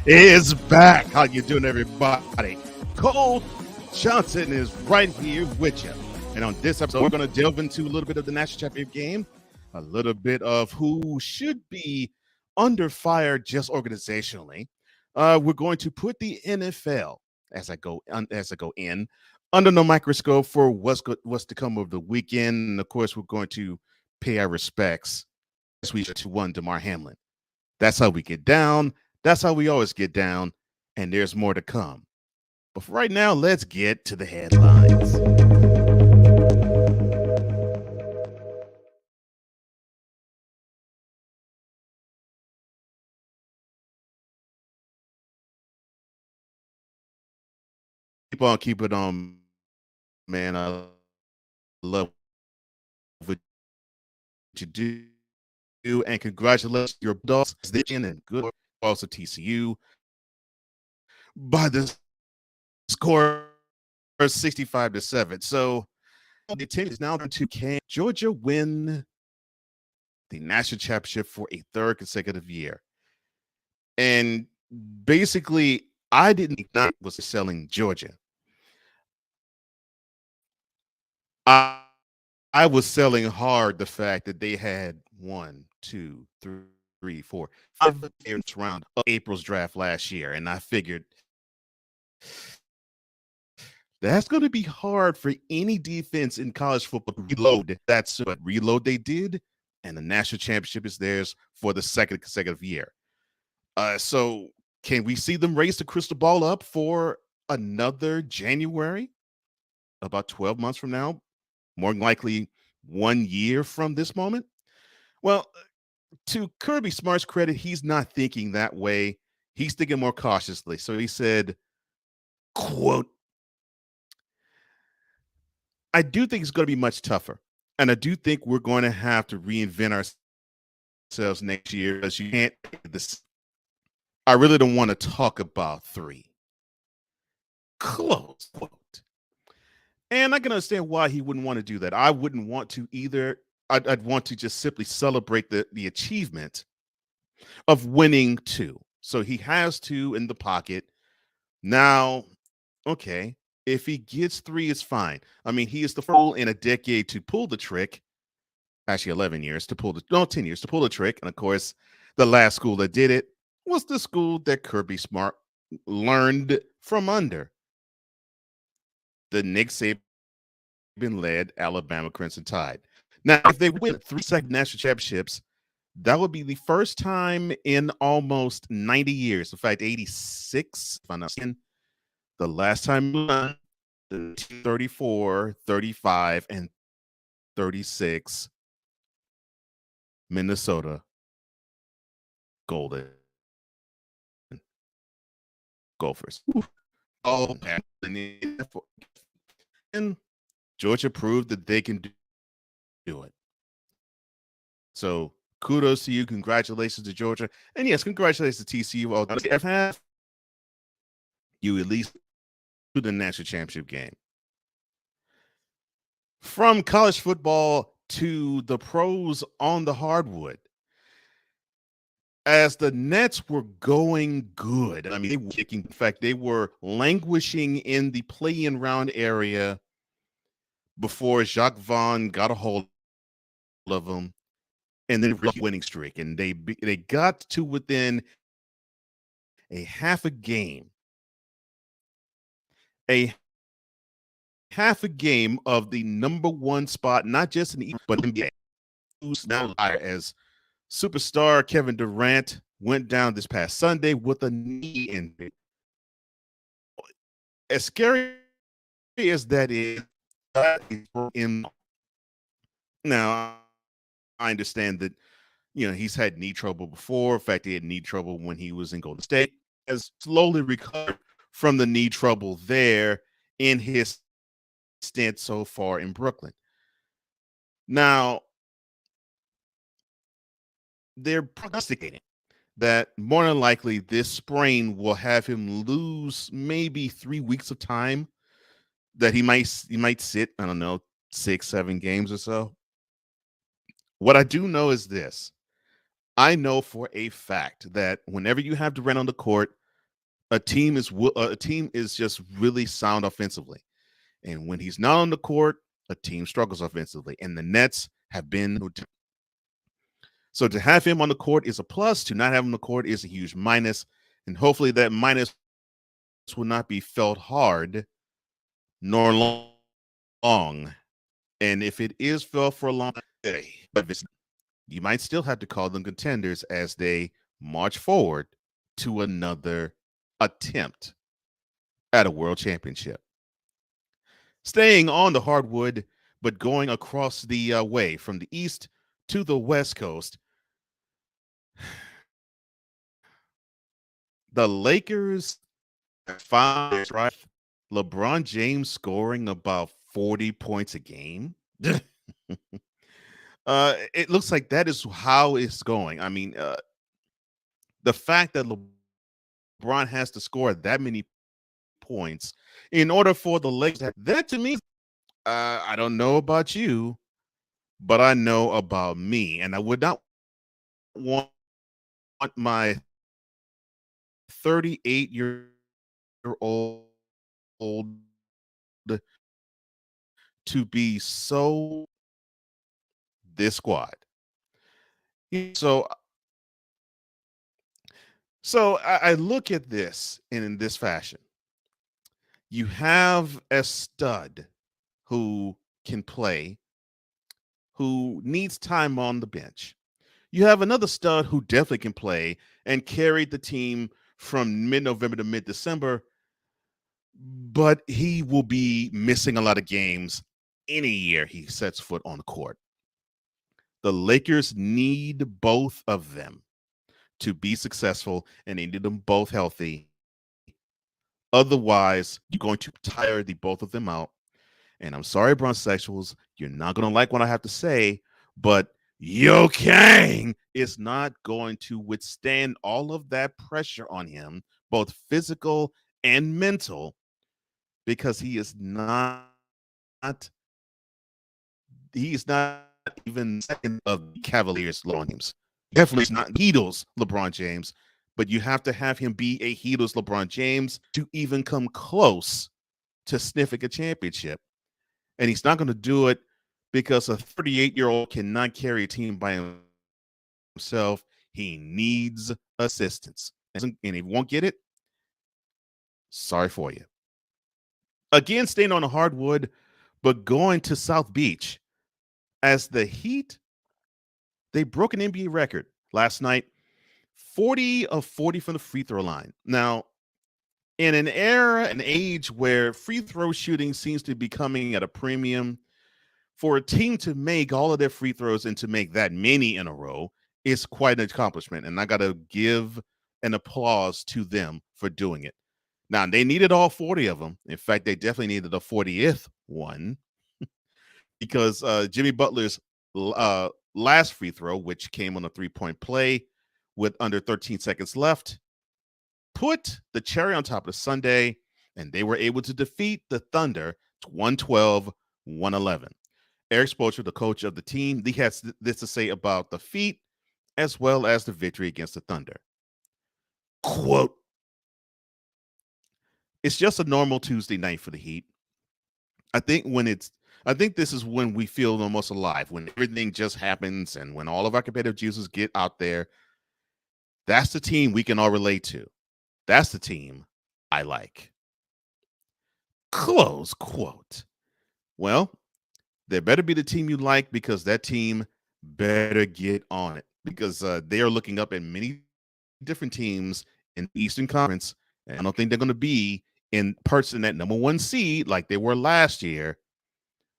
is back. How you doing, everybody? Cole Johnson is right here with you. And on this episode, we're going to delve into a little bit of the national championship game, a little bit of who should be under fire just organizationally. We're going to put the NFL as I go in under the microscope for what's to come over the weekend. And of course, we're going to pay our respects this week to one Damar Hamlin. That's how we get down. That's how we always get down. And there's more to come. But for right now, let's get to the headlines. Keep it on, man. I love what you do. And congratulations, your dogs, and good also TCU by the score 65-7. So the team is now to can Georgia win the national championship for a third consecutive year. And basically, I didn't think that was selling Georgia. I was selling hard the fact that they had 1, 2, 3, 4, 5 round of April's draft last year, and I figured that's going to be hard for any defense in college football to reload. That's what reload they did, and the national championship is theirs for the second consecutive year. So can we see them raise the crystal ball up for another January? About 12 months from now? More than likely 1 year from this moment? Well, to Kirby Smart's credit, he's not thinking that way. He's thinking more cautiously. So he said, quote, I do think it's going to be much tougher. And I do think we're going to have to reinvent ourselves next year because you can't this. I really don't want to talk about 3. Close quote. And I can understand why he wouldn't want to do that. I wouldn't want to either. I'd want to just simply celebrate the achievement of winning 2. So he has 2 in the pocket. Now, okay, if he gets 3, it's fine. I mean, he is the fool in a decade to pull the trick. Actually, 11 years to pull 10 years to pull the trick. And of course, the last school that did it was the school that Kirby Smart learned from under. The Nick Saban-led Alabama Crimson Tide. Now, if they win 3 second national championships, that would be the first time in almost 90 years. In fact, 86, if I'm not mistaken. The last time we won, the 34, 35, and 36 Minnesota Golden Gophers. Oh, and Georgia proved that they can do it. So kudos to you. Congratulations to Georgia. And yes, congratulations to TCU. Half you at least to the national championship game. From college football to the pros on the hardwood. As the Nets were going good, I mean, they were kicking. In fact, they were languishing in the play-in round area before Jacques Vaughn got a hold of them, and then a winning streak, and they got to within a half a game of the number 1 spot, not just in the East, but NBA. Who's now as superstar Kevin Durant went down this past Sunday with a knee injury. As scary as that is, now I understand that he's had knee trouble before. In fact, he had knee trouble when he was in Golden State. Has slowly recovered from the knee trouble there in his stint so far in Brooklyn. Now, they're prognosticating that more than likely this sprain will have him lose maybe 3 weeks of time, that he might sit, I don't know, 6-7 games or so. What I do know is this. I know for a fact that whenever you have Durant on the court, A team is just really sound offensively, and when he's not on the court, a team struggles offensively, and the Nets have been. So to have him on the court is a plus. To not have him on the court is a huge minus, and hopefully that minus will not be felt hard nor long. And if it is felt for a long day, but you might still have to call them contenders as they march forward to another attempt at a world championship. Staying on the hardwood, but going across the way from the east to the west coast, the Lakers five right. LeBron James scoring about 40 points a game. It looks like that is how it's going. I mean, the fact that LeBron has to score that many points in order for the Lakers, that to me, I don't know about you, but I know about me, and I would not want my 38-year-old to be so this squad. So I look at this in this fashion. You have a stud who can play, who needs time on the bench. You have another stud who definitely can play and carried the team from mid-November to mid-December, but he will be missing a lot of games any year he sets foot on the court. The Lakers need both of them to be successful, and they need them both healthy. Otherwise, you're going to tire the both of them out. And I'm sorry, bronsexuals, you're not going to like what I have to say, but Yo Kang is not going to withstand all of that pressure on him, both physical and mental, because he is not even second of the Cavaliers LeBron James. Definitely not Heatles LeBron James, but you have to have him be a Heatles LeBron James to even come close to sniffing a championship. And he's not going to do it because a 38-year-old cannot carry a team by himself. He needs assistance. And if he won't get it, sorry for you. Again, staying on the hardwood, but going to South Beach as the Heat, they broke an NBA record last night, 40 of 40 from the free throw line. Now, in an era, an age where free throw shooting seems to be coming at a premium, for a team to make all of their free throws and to make that many in a row is quite an accomplishment. And I got to give an applause to them for doing it. Now, they needed all 40 of them. In fact, they definitely needed a 40th one because Jimmy Butler's last free throw, which came on a three-point play with under 13 seconds left, put the cherry on top of the sundae, and they were able to defeat the Thunder 112-111. Eric Spoelstra, the coach of the team, he has this to say about the feat as well as the victory against the Thunder. Quote, "It's just a normal Tuesday night for the Heat. I think this is when we feel the most alive, when everything just happens and when all of our competitive juices get out there. That's the team we can all relate to. That's the team I like." Close quote. Well, there better be the team you like because that team better get on it because they are looking up at many different teams in the Eastern Conference, and I don't think they're going to be in parts in that number one seed like they were last year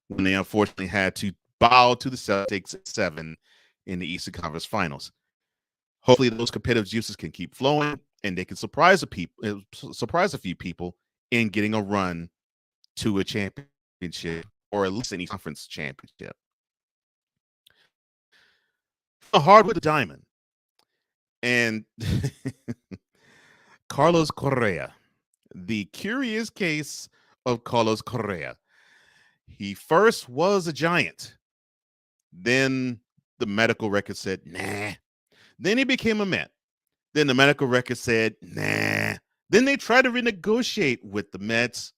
when they unfortunately had to bow to the Celtics at 7 in the Eastern Conference Finals. Hopefully, those competitive juices can keep flowing, and they can surprise a few people in getting a run to a championship or at least any conference championship. A hardwood diamond and Carlos Correa, the curious case of Carlos Correa. He first was a Giant. Then the medical record said, nah. Then he became a Met. Then the medical record said, nah. Then they tried to renegotiate with the Mets,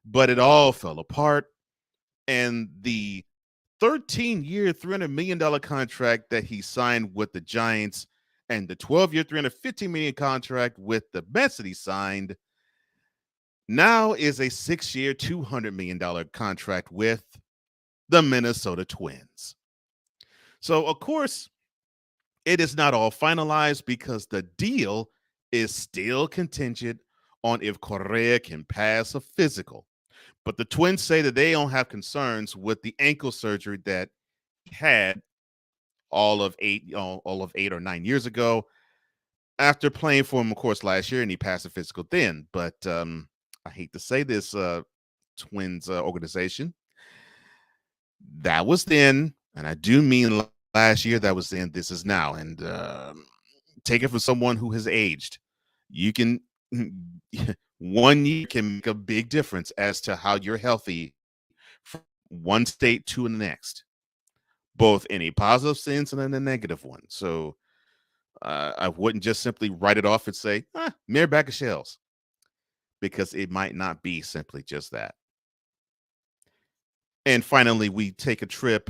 but it all fell apart. And the 13-year, $300 million contract that he signed with the Giants and the 12-year, $350 million contract with the Mets that he signed now is a 6-year, $200 million contract with the Minnesota Twins. So, of course, it is not all finalized because the deal is still contingent on if Correa can pass a physical. But the Twins say that they don't have concerns with the ankle surgery that he had all of 8 or 9 years ago after playing for him, of course, last year, and he passed a physical then. But I hate to say this, Twins organization, that was then, and I do mean last year, that was then, this is now. And take it from someone who has aged. You can 1 year can make a big difference as to how you're healthy from one state to the next, both in a positive sense and in a negative one. So I wouldn't just simply write it off and say, mere bag of shells, because it might not be simply just that. And finally, we take a trip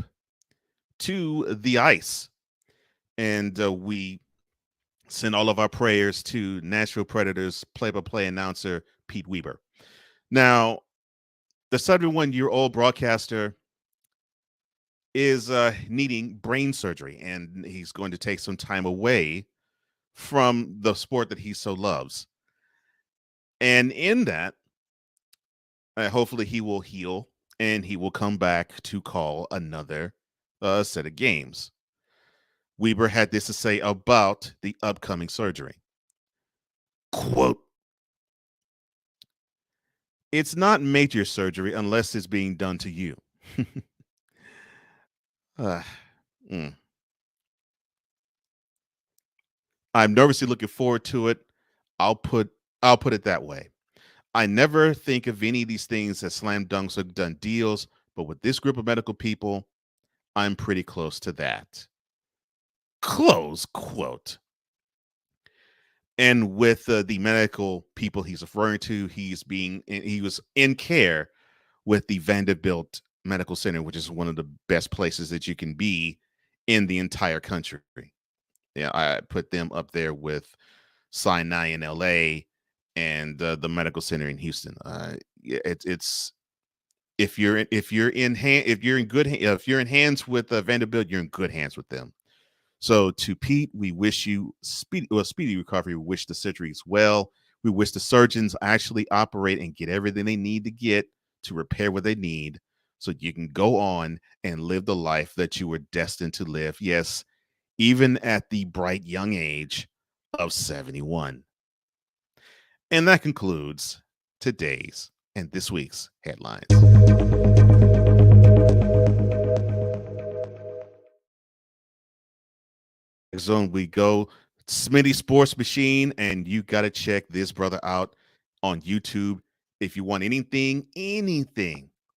to the ice, and we send all of our prayers to Nashville Predators play-by-play announcer Pete Weber. Now, the 71-year-old broadcaster is needing brain surgery, and he's going to take some time away from the sport that he so loves. And in that, hopefully he will heal and he will come back to call another set of games. Weber had this to say about the upcoming surgery. Quote, "It's not major surgery unless it's being done to you." I'm nervously looking forward to it. I'll put it that way. I never think of any of these things as slam dunks or done deals, but with this group of medical people, I'm pretty close to that. Close quote. And with the medical people he's referring to, he was in care with the Vanderbilt Medical Center, which is one of the best places that you can be in the entire country. Yeah, I put them up there with Sinai in LA and the medical center in Houston. It's if you're in hands with Vanderbilt, you're in good hands with them. So to Pete, we wish you speedy recovery. We wish the surgeries well. We wish the surgeons actually operate and get everything they need to get to repair what they need, so you can go on and live the life that you were destined to live. Yes, even at the bright young age of 71. And that concludes today's and this week's headlines. Zone we go. Smitty Sports Machine, and you got to check this brother out on YouTube if you want anything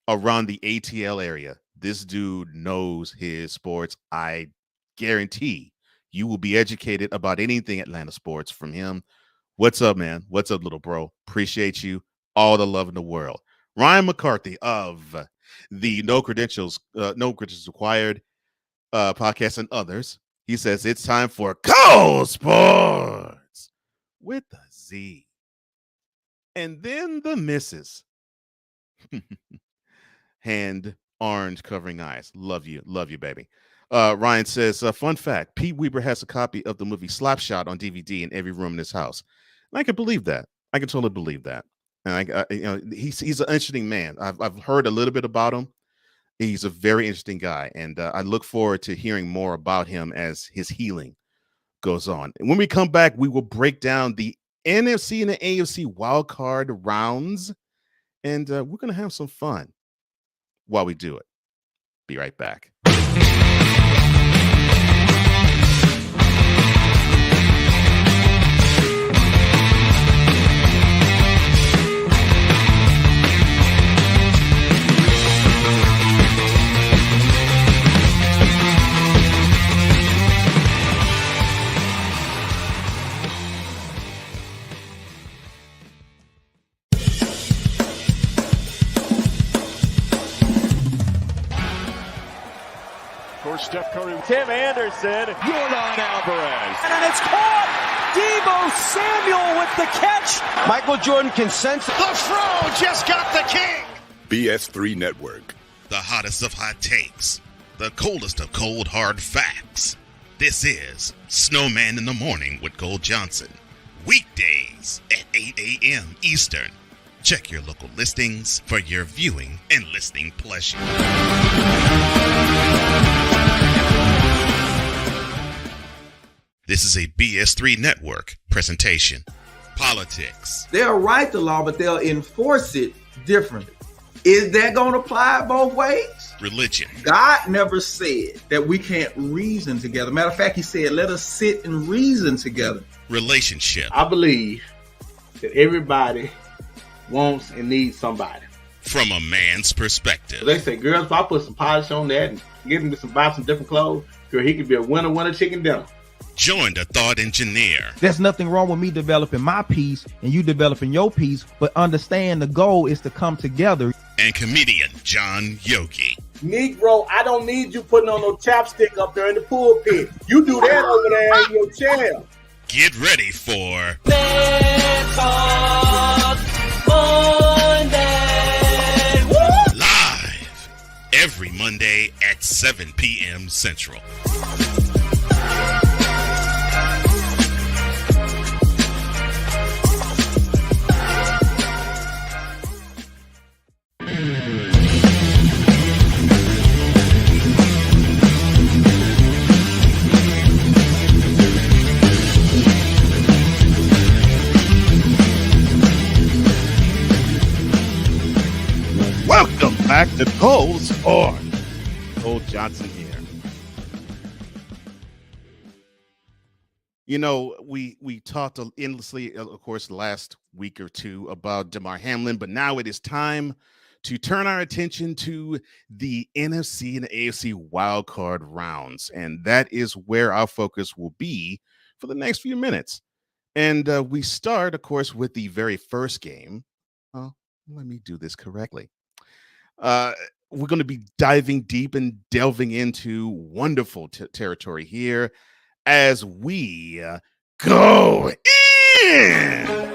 around the ATL area. This dude knows his sports. I guarantee you will be educated about anything Atlanta sports from him. What's up, man? What's up, little bro? Appreciate you. All the love in the world. Ryan McCarthy of the No Credentials Required podcast and others. He says it's time for Cold Sports with a Z. And then the missus. Hand orange covering eyes. Love you, baby. Ryan says, fun fact, Pete Weber has a copy of the movie Slapshot on DVD in every room in his house. And I can believe that. I can totally believe that. And he's an interesting man. I've heard a little bit about him. He's a very interesting guy, and I look forward to hearing more about him as his healing goes on. And when we come back, we will break down the NFC and the AFC wildcard rounds, and we're going to have some fun while we do it. Be right back. for Steph Curry. Tim Anderson, Jordan Alvarez. And it's caught! Deebo Samuel with the catch. Michael Jordan can sense. The Fro just got the king. BS3 Network. The hottest of hot takes. The coldest of cold, hard facts. This is Snowman in the Morning with Cole Johnson. Weekdays at 8 a.m. Eastern. Check your local listings for your viewing and listening pleasure. This is a BS3 Network presentation. Politics. They'll write the law, but they'll enforce it differently. Is that going to apply both ways? Religion. God never said that we can't reason together. Matter of fact, he said, let us sit and reason together. Relationship. I believe that everybody wants and needs somebody. From a man's perspective. They say, girls, if I put some polish on that and get him to buy some different clothes, girl, he could be a winner chicken dinner. Join the thought engineer. There's nothing wrong with me developing my piece and you developing your piece, but understand the goal is to come together. And comedian John Yogi. Negro, I don't need you putting on no chapstick up there in the pulpit. You do that over there in your chair. Get ready for Let's Talk Monday. Woo! Live every Monday at 7 p.m. Central. Welcome back to Cole Sports. Cole Johnson here. You know, we talked endlessly, of course, last week or two about Damar Hamlin, but now it is time to turn our attention to the NFC and the AFC wildcard rounds. And that is where our focus will be for the next few minutes. And we start, of course, with the very first game. Oh, let me do this correctly. We're going to be diving deep and delving into wonderful territory here as we go in.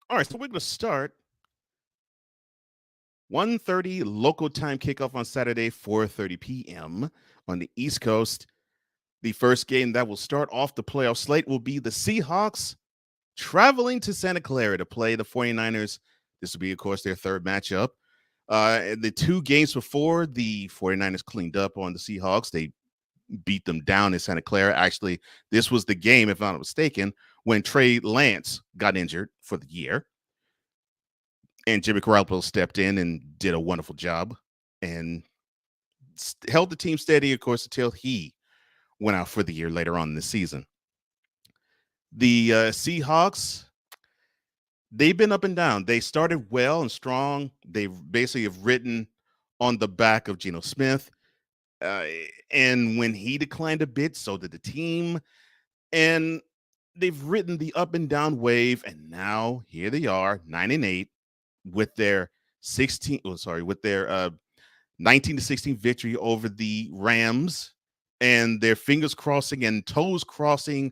All right, so we're going to start 1:30 local time kickoff on Saturday, 4:30 p.m. on the East Coast. The first game that will start off the playoff slate will be the Seahawks traveling to Santa Clara to play the 49ers. This will be, of course, their third matchup. The two games before, the 49ers cleaned up on the Seahawks. They beat them down in Santa Clara. Actually, this was the game, if I'm not mistaken, when Trey Lance got injured for the year. And Jimmy Garoppolo stepped in and did a wonderful job and held the team steady, of course, until he went out for the year later on in the season. The Seahawks, they've been up and down. They started well and strong. They basically have ridden on the back of Geno Smith. And when he declined a bit, so did the team. And they've ridden the up and down wave. And now here they are, 9-8. With their 19-16 victory over the Rams, and their fingers crossing and toes crossing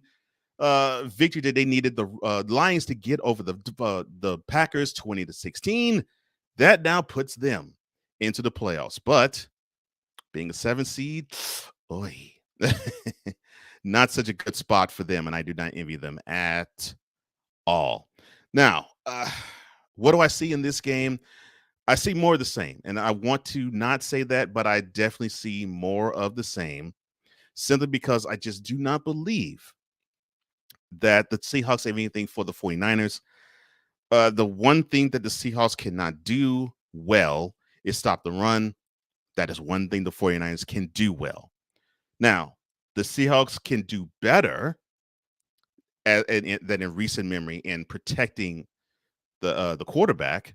victory that they needed the Lions to get over the Packers 20-16. That now puts them into the playoffs. But being a 7 seed, oy, not such a good spot for them, and I do not envy them at all. Now, what do I see in this game? I see more of the same, and I want to not say that, but I definitely see more of the same, simply because I just do not believe that the Seahawks have anything for the 49ers. The one thing that the Seahawks cannot do well is stop the run. That is one thing the 49ers can do well. Now, the Seahawks can do better than in recent memory in protecting the quarterback.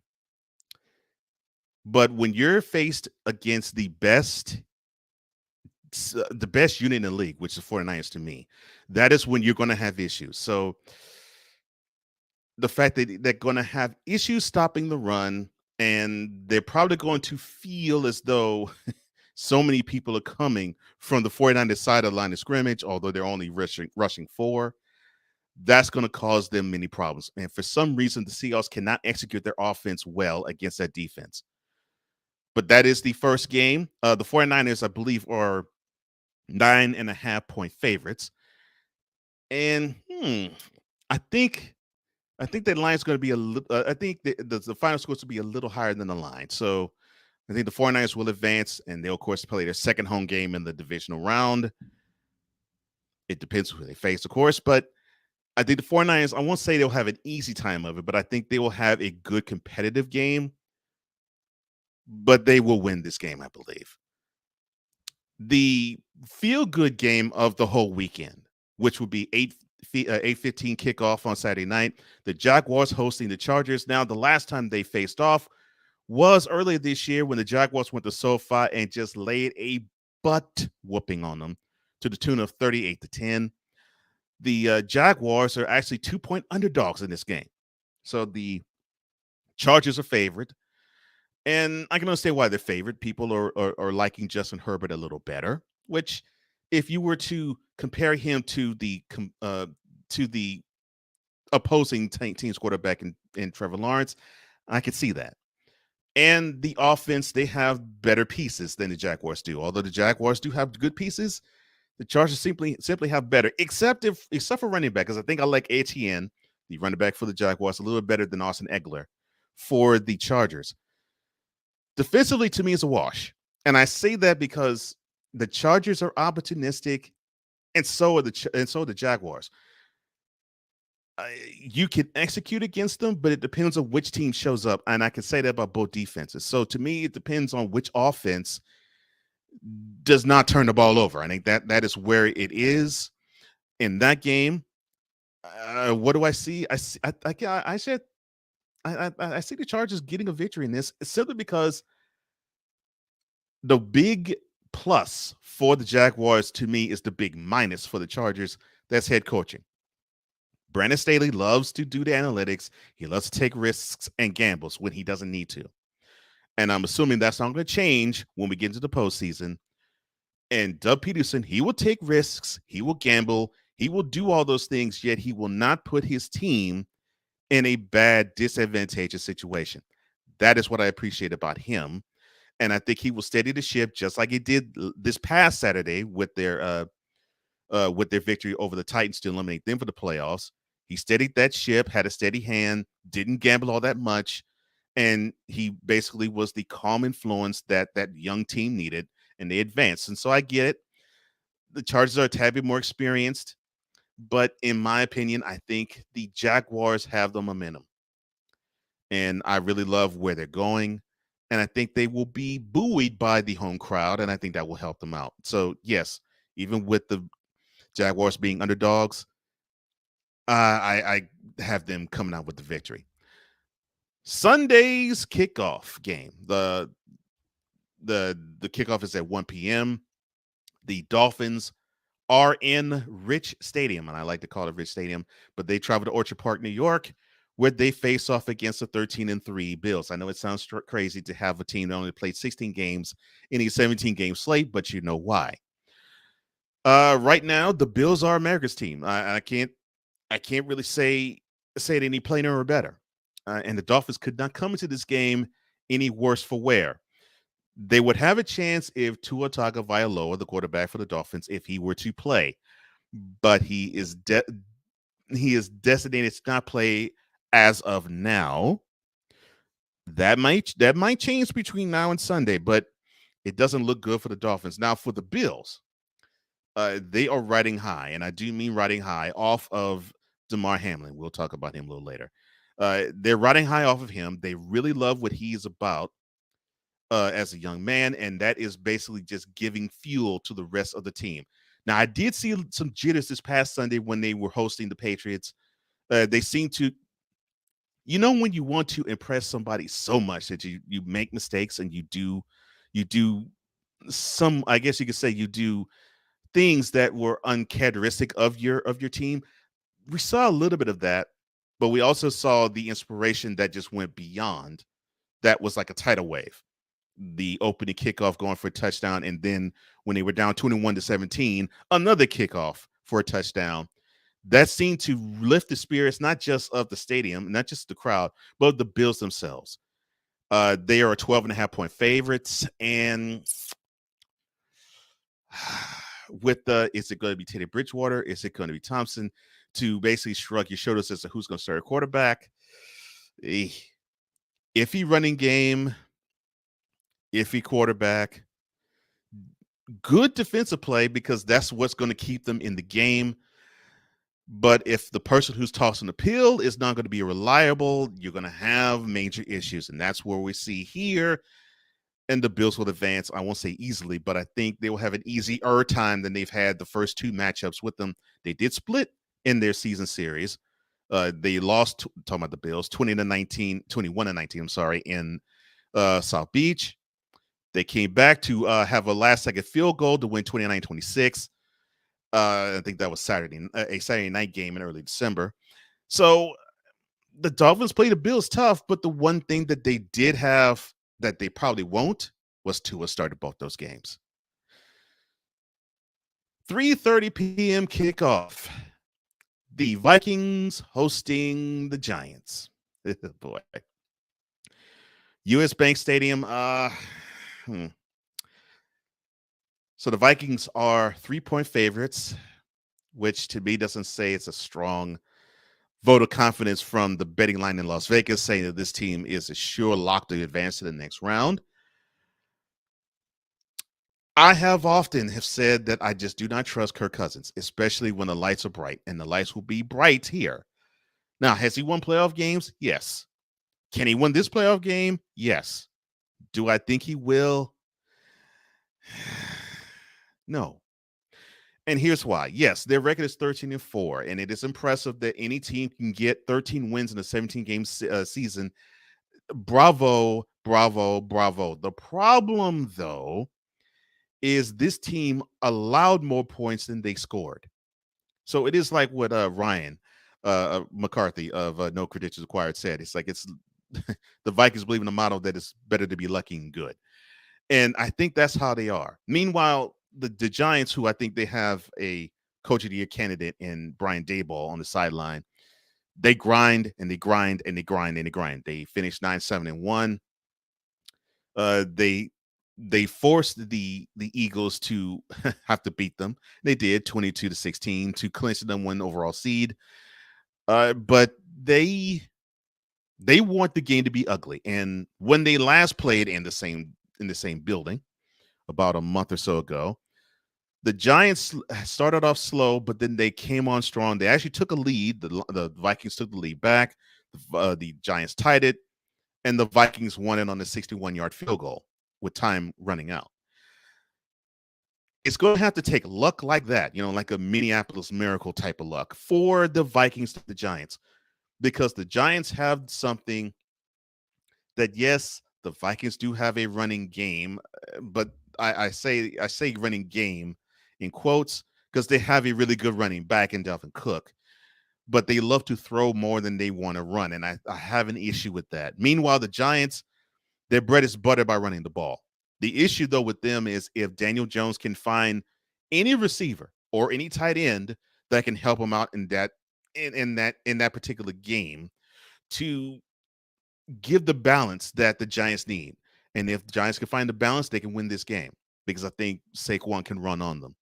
But when you're faced against the best unit in the league, which is 49ers to me, that is when you're going to have issues. So the fact that they're going to have issues stopping the run, and they're probably going to feel as though so many people are coming from the 49ers side of the line of scrimmage, although they're only rushing 4. That's going to cause them many problems. And for some reason, the Seahawks cannot execute their offense well against that defense. But that is the first game. The 49ers, I believe, are 9.5-point favorites. And I think that line is going to be a little. I think the final score is to be a little higher than the line. So I think the 49ers will advance, and they'll, of course, play their second home game in the divisional round. It depends who they face, of course, but I think the 49ers, I won't say they'll have an easy time of it, but I think they will have a good competitive game. But they will win this game, I believe. The feel-good game of the whole weekend, which would be 8:15 kickoff on Saturday night. The Jaguars hosting the Chargers. Now, the last time they faced off was earlier this year when the Jaguars went to SoFi and just laid a butt whooping on them to the tune of 38-10. The Jaguars are actually 2-point underdogs in this game. So the Chargers are favored. And I can understand why they're favored. People are liking Justin Herbert a little better, which if you were to compare him to the opposing team's quarterback in Trevor Lawrence, I could see that. And the offense, they have better pieces than the Jaguars do. Although the Jaguars do have good pieces, the Chargers simply have better, except for running back, because I think I like Etienne, the running back for the Jaguars, a little bit better than Austin Eckler for the Chargers. Defensively, to me, is a wash. And I say that because the Chargers are opportunistic, and so are the Jaguars. You can execute against them, but it depends on which team shows up. And I can say that about both defenses. So to me, it depends on which offense does not turn the ball over. I think that is where it is in that game. What do I see? I see the Chargers getting a victory in this simply because the big plus for the Jaguars to me is the big minus for the Chargers. That's head coaching. Brandon Staley loves to do the analytics. He loves to take risks and gambles when he doesn't need to. And I'm assuming that's not going to change when we get into the postseason. And Doug Peterson, he will take risks. He will gamble. He will do all those things, yet he will not put his team in a bad, disadvantageous situation. That is what I appreciate about him. And I think he will steady the ship just like he did this past Saturday with their victory over the Titans to eliminate them for the playoffs. He steadied that ship, had a steady hand, didn't gamble all that much, and he basically was the calm influence that young team needed, and they advanced. And so I get it. The Chargers are a tad bit more experienced, but in my opinion, I think the Jaguars have the momentum. And I really love where they're going. And I think they will be buoyed by the home crowd, and I think that will help them out. So, yes, even with the Jaguars being underdogs, I have them coming out with the victory. Sunday's kickoff game. The kickoff is at 1 p.m. The Dolphins are in Rich Stadium, and I like to call it Rich Stadium, but they travel to Orchard Park, New York, where they face off against the 13-3 Bills. I know it sounds crazy to have a team that only played 16 games in a 17-game slate, but you know why. Right now, the Bills are America's team. I can't really say it any plainer or better. And the Dolphins could not come into this game any worse for wear. They would have a chance if Tua Tagovailoa, the quarterback for the Dolphins, if he were to play, but he is designated to not play as of now. That might change between now and Sunday, but it doesn't look good for the Dolphins. Now for the Bills, they are riding high, and I do mean riding high off of Damar Hamlin. We'll talk about him a little later. They're riding high off of him. They really love what he is about as a young man, and that is basically just giving fuel to the rest of the team. Now, I did see some jitters this past Sunday when they were hosting the Patriots. They seemed to You know, when you want to impress somebody so much that you make mistakes and you do some, I guess you could say, you do things that were uncharacteristic of your team. We saw a little bit of that, but we also saw the inspiration that just went beyond. That was like a tidal wave. The opening kickoff going for a touchdown, and then when they were down 21-17, another kickoff for a touchdown. That seemed to lift the spirits, not just of the stadium, not just the crowd, but the Bills themselves. They are 12.5-point favorites, and with is it going to be Teddy Bridgewater? Is it going to be Thompson to basically shrug your shoulders as to who's going to start a quarterback? Iffy running game, iffy quarterback, good defensive play because that's what's going to keep them in the game. But if the person who's tossing the pill is not going to be reliable, you're going to have major issues. And that's where we see here. And the Bills will advance, I won't say easily, but I think they will have an easier time than they've had the first two matchups with them. They did split in their season series. They lost, talking about the Bills, 21-19, I'm sorry, in South Beach. They came back to have a last-second field goal to win 29-26. I think that was a Saturday night game in early December. So the Dolphins played the Bills tough, but the one thing that they did have that they probably won't was Tua started both those games. 3:30 p.m. kickoff. The Vikings hosting the Giants. Boy. U.S. Bank Stadium. So the Vikings are 3-point favorites, which to me doesn't say it's a strong vote of confidence from the betting line in Las Vegas, saying that this team is a sure lock to advance to the next round. I have often said that I just do not trust Kirk Cousins, especially when the lights are bright, and the lights will be bright here. Now, has he won playoff games? Yes. Can he win this playoff game? Yes. Do I think he will? No. And here's why. Yes, their record is 13-4, and it is impressive that any team can get 13 wins in a 17-game season. Bravo, bravo, bravo. The problem, though, is this team allowed more points than they scored. So it is like what Ryan McCarthy of No Credentials Acquired said. It's like it's the Vikings believe in the motto that it's better to be lucky and good. And I think that's how they are. Meanwhile, the Giants, who I think they have a coach of the year candidate in Brian Daboll on the sideline, they grind and they grind and they grind and they grind. They finished 9-7-1. They forced the Eagles to have to beat them. They did 22-16 to clinch the #1 overall seed. But they want the game to be ugly. And when they last played in the same building about a month or so ago, the Giants started off slow, but then they came on strong. They actually took a lead. The Vikings took the lead back. The Giants tied it, and the Vikings won it on a 61-yard field goal with time running out. It's going to have to take luck like that, like a Minneapolis Miracle type of luck for the Vikings to the Giants, because the Giants have something that, yes, the Vikings do have a running game, but I say running game in quotes because they have a really good running back in Dalvin Cook, but they love to throw more than they want to run, and I have an issue with that. Meanwhile, the Giants, their bread is buttered by running the ball. The issue, though, with them is if Daniel Jones can find any receiver or any tight end that can help him out in that particular game to give the balance that the Giants need. And if the Giants can find the balance, they can win this game, because I think Saquon can run on them.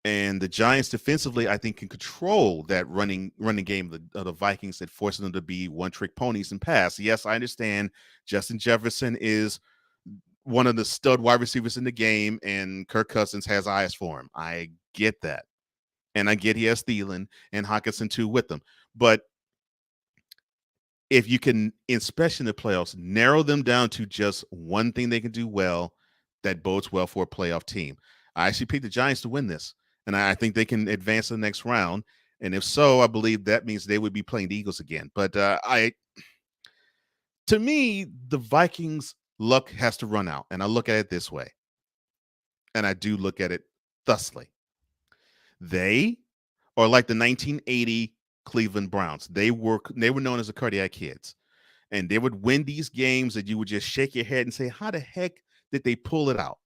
And the Giants defensively, I think, can control that running game of the Vikings that forces them to be one-trick ponies and pass. Yes, I understand Justin Jefferson is one of the stud wide receivers in the game, and Kirk Cousins has eyes for him. I get that. And I get he has Thielen and Hockenson too with them. But if you can, especially in the playoffs, narrow them down to just one thing they can do well, that bodes well for a playoff team. I actually picked the Giants to win this, and I think they can advance to the next round. And if so, I believe that means they would be playing the Eagles again. But to me, the Vikings' luck has to run out. And I look at it this way. And I do look at it thusly. They are like the 1980 Cleveland Browns. They were known as the Cardiac Kids. And they would win these games that you would just shake your head and say, how the heck did they pull it out?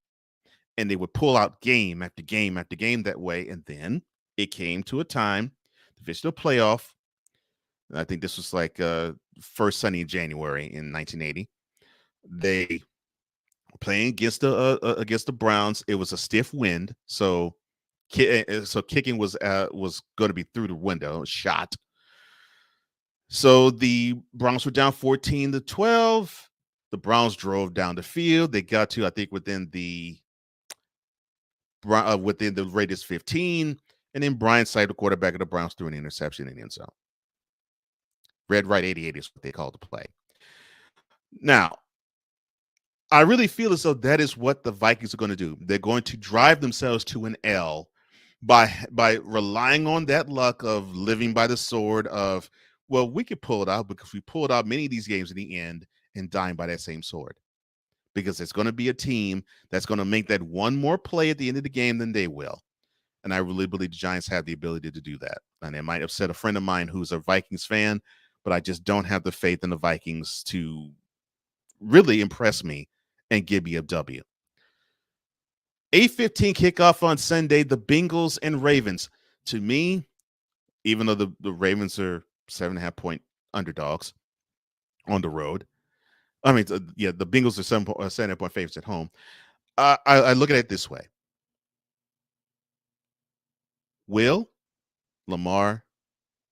And they would pull out game after game after game that way. And then it came to a time, divisional playoff. And I think this was like first Sunday in January in 1980. They were playing against the Browns. It was a stiff wind, so kicking was going to be through the window, shot. So the Browns were down 14-12. The Browns drove down the field. They got to, I think, within the radius 15, and then Brian Sight, the quarterback of the Browns, threw an interception in the end zone. Red right 88 is what they call the play. Now, I really feel as though that is what the Vikings are going to do. They're going to drive themselves to an L by relying on that luck of living by the sword of, well, we could pull it out because we pulled out many of these games in the end and dying by that same sword. Because it's going to be a team that's going to make that one more play at the end of the game than they will. And I really believe the Giants have the ability to do that. And it might upset a friend of mine who's a Vikings fan, but I just don't have the faith in the Vikings to really impress me and give me a W. 8:15 kickoff on Sunday, the Bengals and Ravens. To me, even though the Ravens are 7.5-point underdogs on the road, I mean, the Bengals are 7.5-point favorites at home. I look at it this way. Will Lamar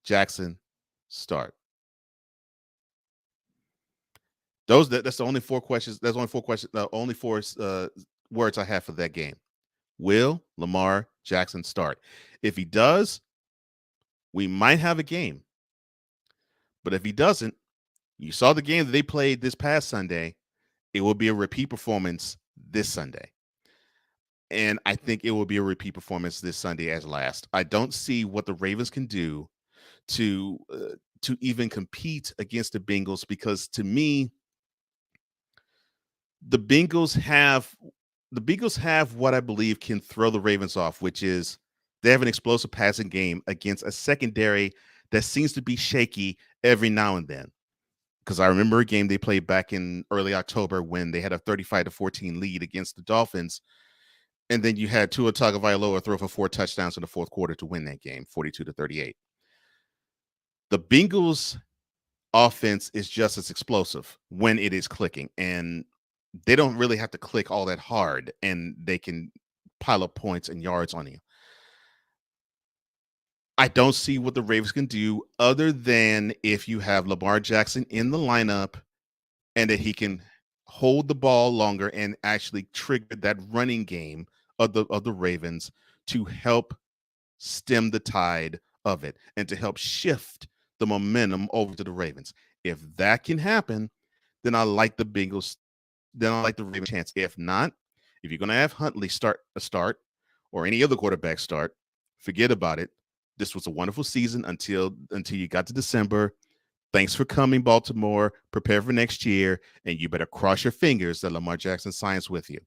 Jackson start? That's the only four questions. That's only four questions. Only four words I have for that game. Will Lamar Jackson start? If he does, we might have a game. But if he doesn't, you saw the game that they played this past Sunday. It will be a repeat performance this Sunday. And I think it will be a repeat performance this Sunday as last. I don't see what the Ravens can do to even compete against the Bengals, because to me, the Bengals have what I believe can throw the Ravens off, which is they have an explosive passing game against a secondary that seems to be shaky every now and then. Because I remember a game they played back in early October when they had a 35-14 lead against the Dolphins. And then you had Tua Tagovailoa throw for 4 touchdowns in the fourth quarter to win that game, 42-38. The Bengals offense is just as explosive when it is clicking. And they don't really have to click all that hard, and they can pile up points and yards on you. I don't see what the Ravens can do other than if you have Lamar Jackson in the lineup and that he can hold the ball longer and actually trigger that running game of the Ravens to help stem the tide of it and to help shift the momentum over to the Ravens. If that can happen, then I like the Bengals. Then I like the Ravens chance. If not, if you're going to have Huntley start or any other quarterback start, forget about it. This was a wonderful season until you got to December. Thanks for coming, Baltimore. Prepare for next year, and you better cross your fingers that Lamar Jackson signs with you.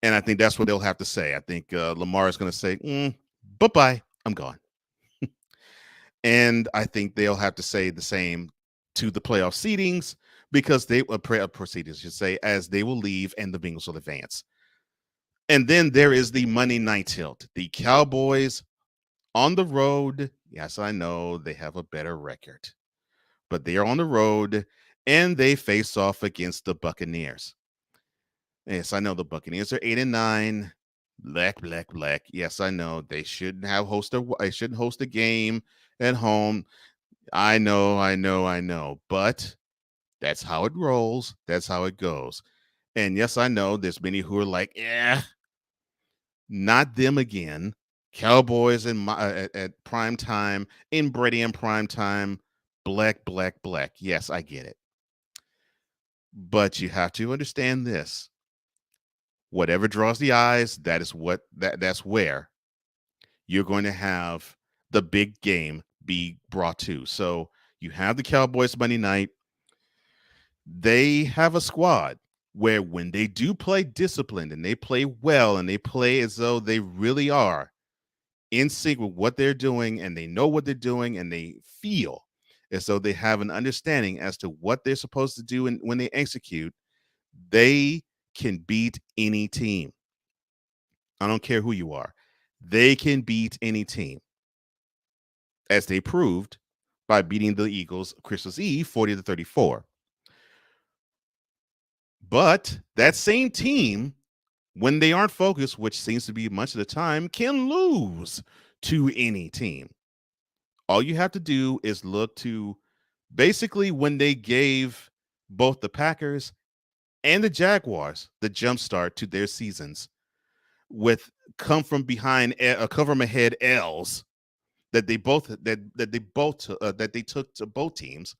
And I think that's what they'll have to say. I think Lamar is going to say, bye-bye, I'm gone. And I think they'll have to say the same to the playoff seedings, because they proceedings should say, as they will leave and the Bengals will advance. And then there is the Monday night tilt. The Cowboys on the road. Yes, I know they have a better record, but they are on the road and they face off against the Buccaneers. Yes, I know the Buccaneers are 8-9. Black. Yes, I know they shouldn't host a game at home. I know, but that's how it rolls. That's how it goes. And yes, I know there's many who are like, not them again. Cowboys at prime time, in Brady in prime time, black. Yes, I get it. But you have to understand this. Whatever draws the eyes, that's where you're going to have the big game be brought to. So you have the Cowboys Monday night. They have a squad where when they do play disciplined and they play well and they play as though they really are in sync with what they're doing and they know what they're doing and they feel as though they have an understanding as to what they're supposed to do, and when they execute, they can beat any team. I don't care who you are. They can beat any team, as they proved by beating the Eagles Christmas Eve 40-34. But that same team, when they aren't focused, which seems to be much of the time, can lose to any team. All you have to do is look to basically when they gave both the Packers and the Jaguars the jump start to their seasons with come from ahead L's that they took to both teams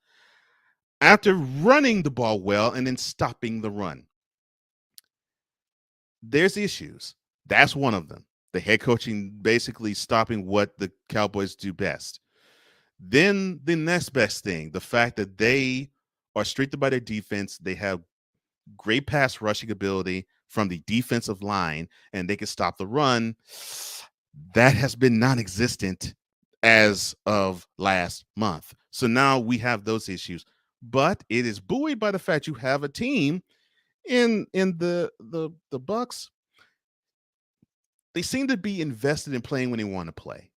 after running the ball well and then stopping the run. There's issues. That's one of them. The head coaching basically stopping what the Cowboys do best. Then the next best thing, the fact that they are strengthened by their defense. They have great pass rushing ability from the defensive line, and they can stop the run. That has been non-existent as of last month. So now we have those issues. But it is buoyed by the fact you have a team in the Bucks. They seem to be invested in playing when they want to play.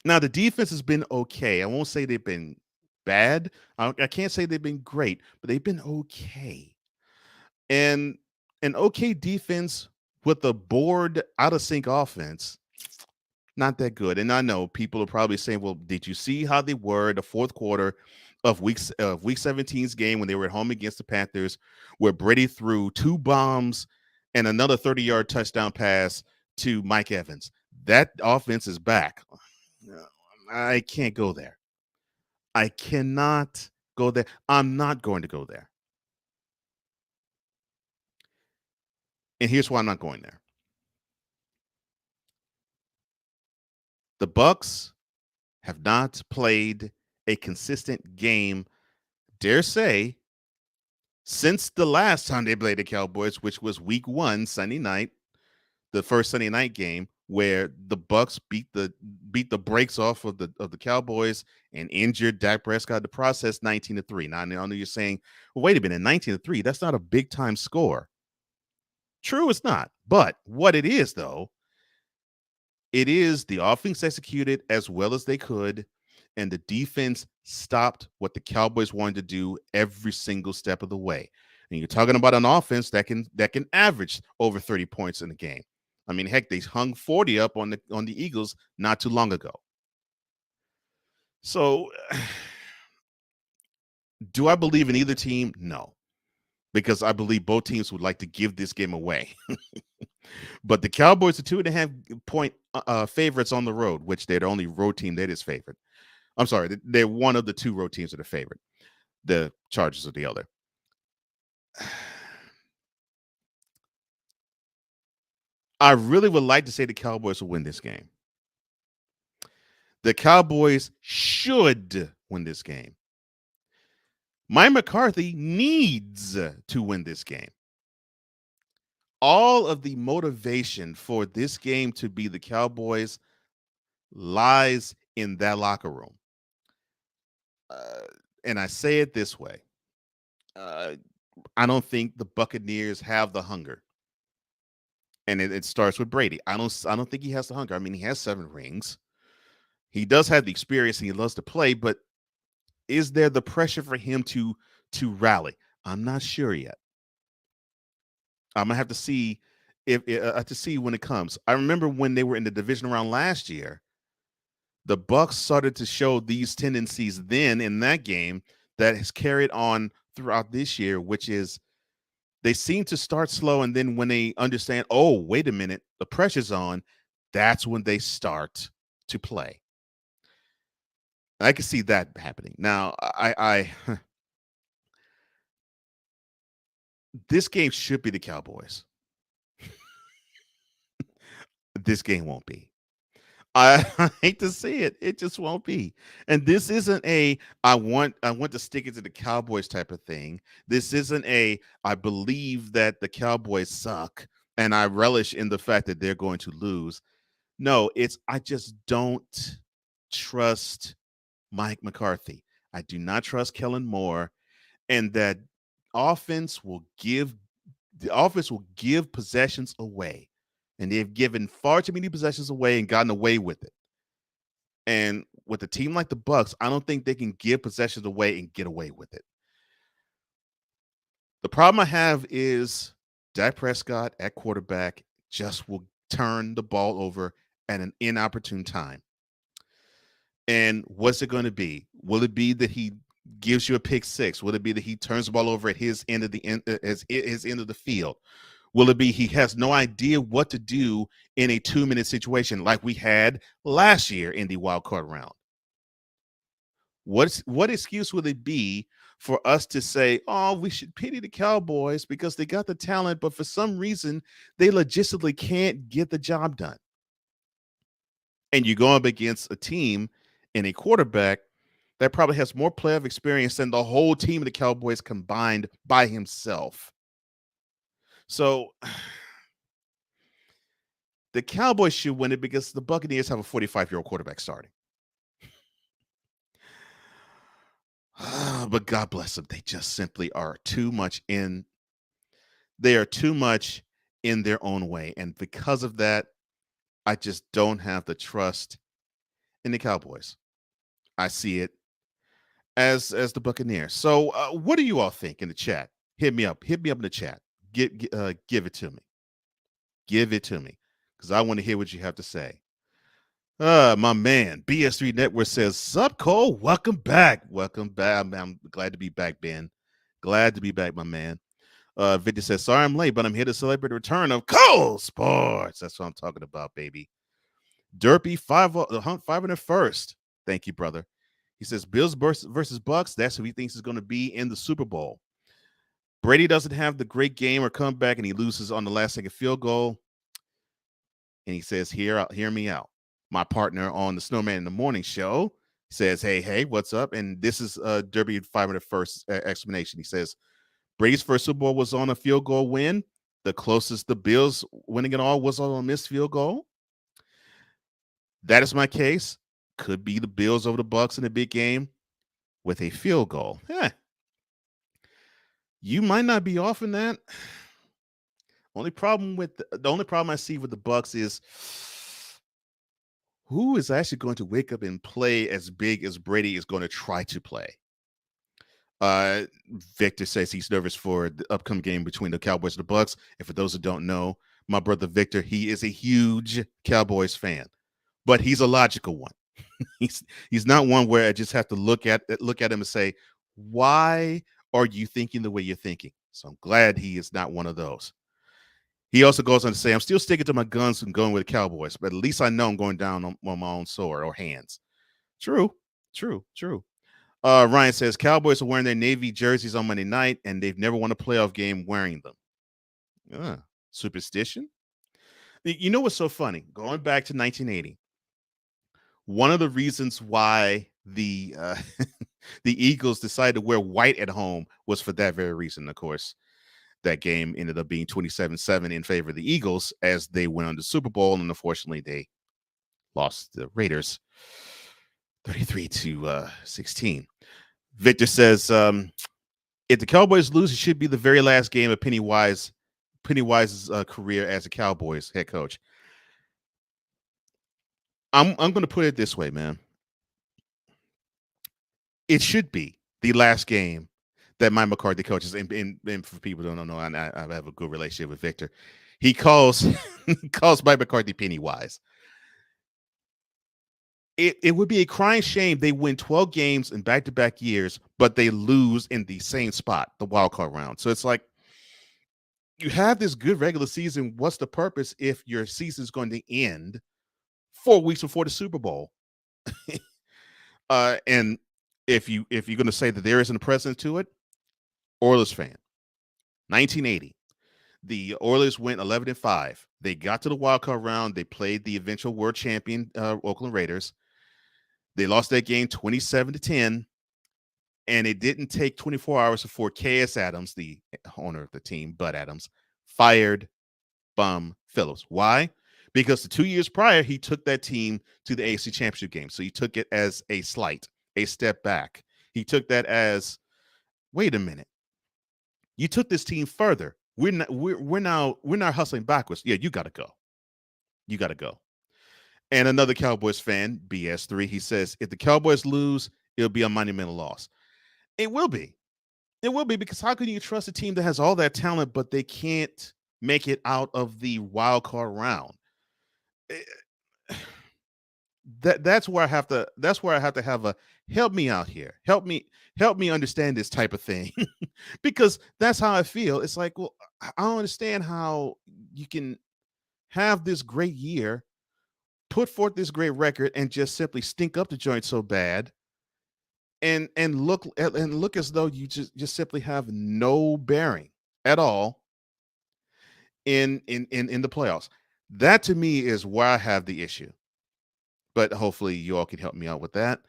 Now, the defense has been okay. I won't say they've been bad. I can't say they've been great, but they've been okay. And an okay defense with a bored, out-of-sync offense, not that good. And I know people are probably saying, well, did you see how they were the fourth quarter of week 17's game when they were at home against the Panthers, where Brady threw 2 bombs and another 30-yard touchdown pass to Mike Evans? That offense is back. I can't go there. I cannot go there. I'm not going to go there. And here's why I'm not going there. The Bucks have not played a consistent game, dare say, since the last time they played the Cowboys, which was week 1, Sunday night, the first Sunday night game, where the Bucks beat the brakes off of the Cowboys and injured Dak Prescott in the process 19-3. Now, I know you're saying, well, wait a minute, 19-3, that's not a big time score. True, it's not. But what it is, though, it is the offense executed as well as they could, and the defense stopped what the Cowboys wanted to do every single step of the way. And you're talking about an offense that can average over 30 points in the game. I mean, heck, they hung 40 up on the Eagles not too long ago. So, do I believe in either team? No, because I believe both teams would like to give this game away. But the Cowboys are 2.5 point favorites on the road, which they're the only road team that is favored. I'm sorry, they're one of the 2 road teams that are favored. The Chargers are the other. I really would like to say the Cowboys will win this game. The Cowboys should win this game. Mike McCarthy needs to win this game. All of the motivation for this game to be the Cowboys lies in that locker room. And I say it this way. I don't think the Buccaneers have the hunger. And it starts with Brady. I don't think he has the hunger. I mean, he has 7 rings. He does have the experience and he loves to play, but is there the pressure for him to rally? I'm not sure yet. I'm gonna have to see when it comes. I remember when they were in the division round last year, the Bucks started to show these tendencies then in that game that has carried on throughout this year, which is they seem to start slow, and then when they understand, oh, wait a minute, the pressure's on, that's when they start to play. I can see that happening. Now, I this game should be the Cowboys. This game won't be. I hate to see it. It just won't be. And this isn't a I want to stick it to the Cowboys type of thing. This isn't a I believe that the Cowboys suck and I relish in the fact that they're going to lose. No, it's I just don't trust Mike McCarthy. I do not trust Kellen Moore, and that offense will give the offense will give possessions away. And they've given far too many possessions away and gotten away with it. And with a team like the Bucks, I don't think they can give possessions away and get away with it. The problem I have is Dak Prescott at quarterback just will turn the ball over at an inopportune time. And what's it going to be? Will it be that he gives you a pick six? Will it be that he turns the ball over at his end of his end of the field? Will it be he has no idea what to do in a 2-minute situation like we had last year in the wild card round? What excuse would it be for us to say, oh, we should pity the Cowboys because they got the talent, but for some reason they logistically can't get the job done? And you go up against a team and a quarterback that probably has more playoff experience than the whole team of the Cowboys combined by himself. So the Cowboys should win it because the Buccaneers have a 45-year-old quarterback starting. But God bless them. They just simply are too much in. They are too much in their own way. And because of that, I just don't have the trust in the Cowboys. I see it as the Buccaneers. So what do you all think in the chat? Hit me up. Hit me up in the chat. Give it to me. Give it to me because I want to hear what you have to say. My man, BS3 Network says, Sup, Cole? Welcome back. Welcome back. I'm glad to be back, Ben. Glad to be back, my man. Victor says, sorry I'm late, but I'm here to celebrate the return of Cole Sportz. That's what I'm talking about, baby. Derpy 501st. Thank you, brother. He says, Bills versus Bucks. That's who he thinks is going to be in the Super Bowl. Brady doesn't have the great game or comeback, and he loses on the last-second field goal. And he says, hear me out. My partner on the Snowman in the Morning show says, hey, what's up? And this is Derby 501st explanation. He says, Brady's first Super Bowl was on a field goal win. The closest the Bills winning it all was on a missed field goal. That is my case. Could be the Bills over the Bucks in a big game with a field goal. You might not be off in that. The only problem I see with the Bucks is who is actually going to wake up and play as big as Brady is going to try to play. Victor says he's nervous for the upcoming game between the Cowboys and the Bucks. And for those who don't know, my brother Victor, he is a huge Cowboys fan, but he's a logical one. he's not one where I just have to look at him and say, why are you thinking the way you're thinking? So I'm glad he is not one of those. He also goes on to say, I'm still sticking to my guns and going with the Cowboys, but at least I know I'm going down on my own sword or hands. True. Ryan says, Cowboys are wearing their Navy jerseys on Monday night, and they've never won a playoff game wearing them. Superstition? You know what's so funny? Going back to 1980, one of the reasons why the Eagles decided to wear white at home was for that very reason, of course. That game ended up being 27-7 in favor of the Eagles as they went on the Super Bowl, and unfortunately they lost the Raiders 33-16. Victor says, if the Cowboys lose, it should be the very last game of Pennywise's career as a Cowboys head coach. I'm going to put it this way, man. It should be the last game that Mike McCarthy coaches. And for people who don't know, I have a good relationship with Victor. He calls Mike McCarthy Pennywise. It would be a crying shame they win 12 games in back-to-back years, but they lose in the same spot, the wild card round. So it's like you have this good regular season. What's the purpose if your season is going to end 4 weeks before the Super Bowl? And if you're going to say that there isn't a precedent to it, Oilers fan, 1980, The Oilers went 11-5. They got to the wild card round. They played the eventual world champion Oakland Raiders. They lost that game 27-10. And it didn't take 24 hours before K.S. Adams, the owner of the team, Bud Adams, fired Bum Phillips. Why? Because the 2 years prior, he took that team to the AFC Championship game. So he took it as a slight, a step back. He took that as, wait a minute, you took this team further. We're not hustling backwards. Yeah, you got to go. You got to go. And another Cowboys fan, BS3, he says, if the Cowboys lose, it'll be a monumental loss. It will be. It will be, because how can you trust a team that has all that talent, but they can't make it out of the wild card round? That's where I have to have a help me out here. Help me understand this type of thing. Because that's how I feel. It's like, well, I don't understand how you can have this great year, put forth this great record, and just simply stink up the joint so bad, and look as though you just simply have no bearing at all in the playoffs. That to me is where I have the issue. But hopefully you all can help me out with that.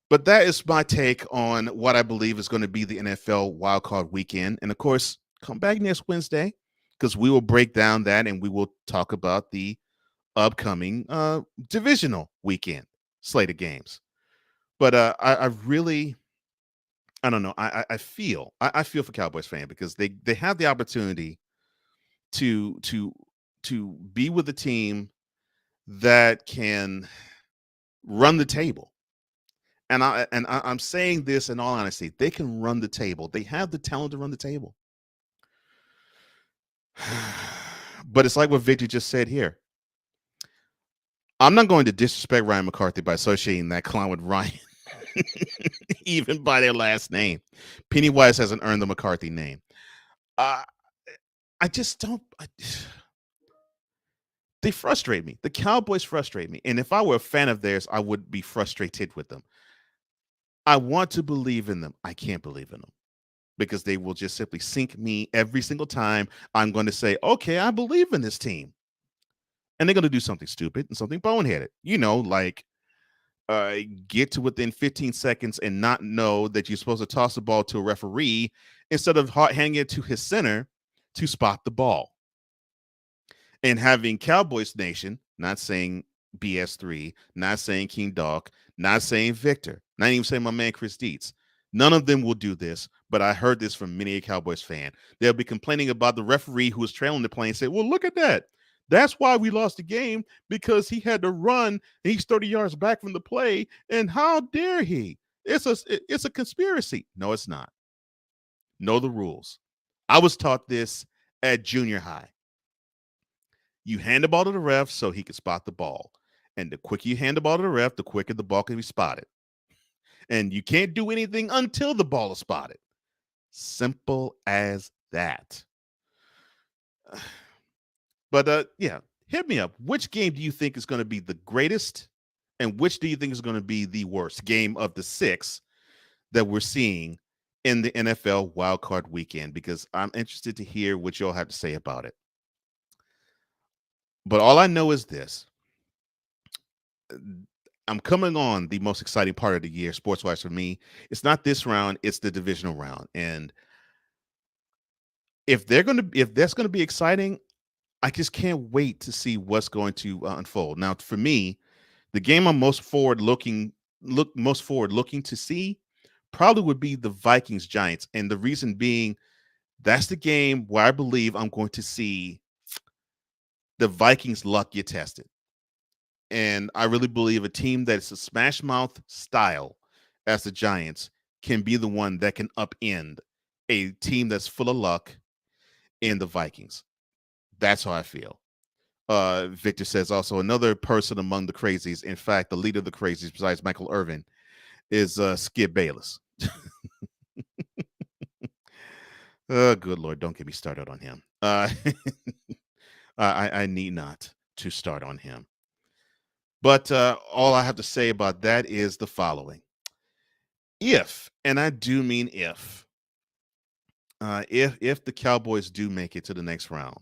But that is my take on what I believe is going to be the NFL wildcard weekend. And of course, come back next Wednesday, because we will break down that and we will talk about the upcoming divisional weekend slate of games. But I don't know. I feel for Cowboys fan, because they have the opportunity to be with a team that can run the table. And I'm saying this in all honesty. They can run the table. They have the talent to run the table. But it's like what Victor just said here. I'm not going to disrespect Ryan McCarthy by associating that clown with Ryan, even by their last name. Pennywise hasn't earned the McCarthy name. I just don't. They frustrate me. The Cowboys frustrate me. And if I were a fan of theirs, I would be frustrated with them. I want to believe in them. I can't believe in them, because they will just simply sink me every single time I'm going to say, okay, I believe in this team. And they're going to do something stupid and something boneheaded. Like get to within 15 seconds and not know that you're supposed to toss the ball to a referee instead of handing it to his center to spot the ball. And having Cowboys Nation, not saying BS3, not saying King Dog, not saying Victor, not even saying my man Chris Dietz. None of them will do this, but I heard this from many a Cowboys fan. They'll be complaining about the referee who was trailing the play and say, well, look at that. That's why we lost the game, because he had to run and he's 30 yards back from the play. And how dare he? It's a conspiracy. No, it's not. Know the rules. I was taught this at junior high. You hand the ball to the ref so he can spot the ball. And the quicker you hand the ball to the ref, the quicker the ball can be spotted. And you can't do anything until the ball is spotted. Simple as that. But yeah, hit me up. Which game do you think is going to be the greatest, and which do you think is going to be the worst game of the 6 that we're seeing in the NFL wildcard weekend? Because I'm interested to hear what y'all have to say about it. But all I know is this. I'm coming on the most exciting part of the year, sports-wise for me. It's not this round, it's the divisional round. And if that's going to be exciting, I just can't wait to see what's going to unfold. Now, for me, the game I'm most forward looking to see probably would be the Vikings Giants. And the reason being, that's the game where I believe I'm going to see the Vikings' luck get tested. And I really believe a team that's a smash mouth style as the Giants can be the one that can upend a team that's full of luck in the Vikings. That's how I feel. Victor says also another person among the crazies. In fact, the leader of the crazies, besides Michael Irvin, is Skip Bayless. Oh, good Lord, don't get me started on him. I need not to start on him. But all I have to say about that is the following. If, and I do mean if, if the Cowboys do make it to the next round,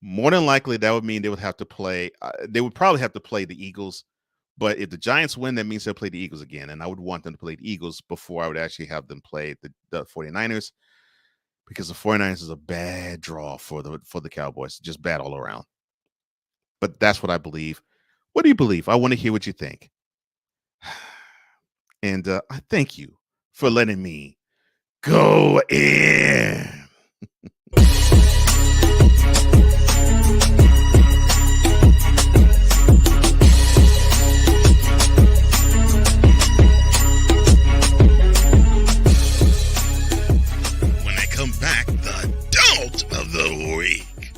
more than likely that would mean they would have to play. They would probably have to play the Eagles. But if the Giants win, that means they'll play the Eagles again. And I would want them to play the Eagles before I would actually have them play the 49ers, because the 49ers is a bad draw for the Cowboys. Just bad all around. But that's what I believe. What do you believe? I want to hear what you think. And I thank you for letting me go in. Back the DOLT of the week.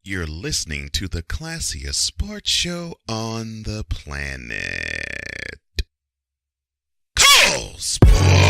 You're listening to the classiest sports show on the planet. Call Sports.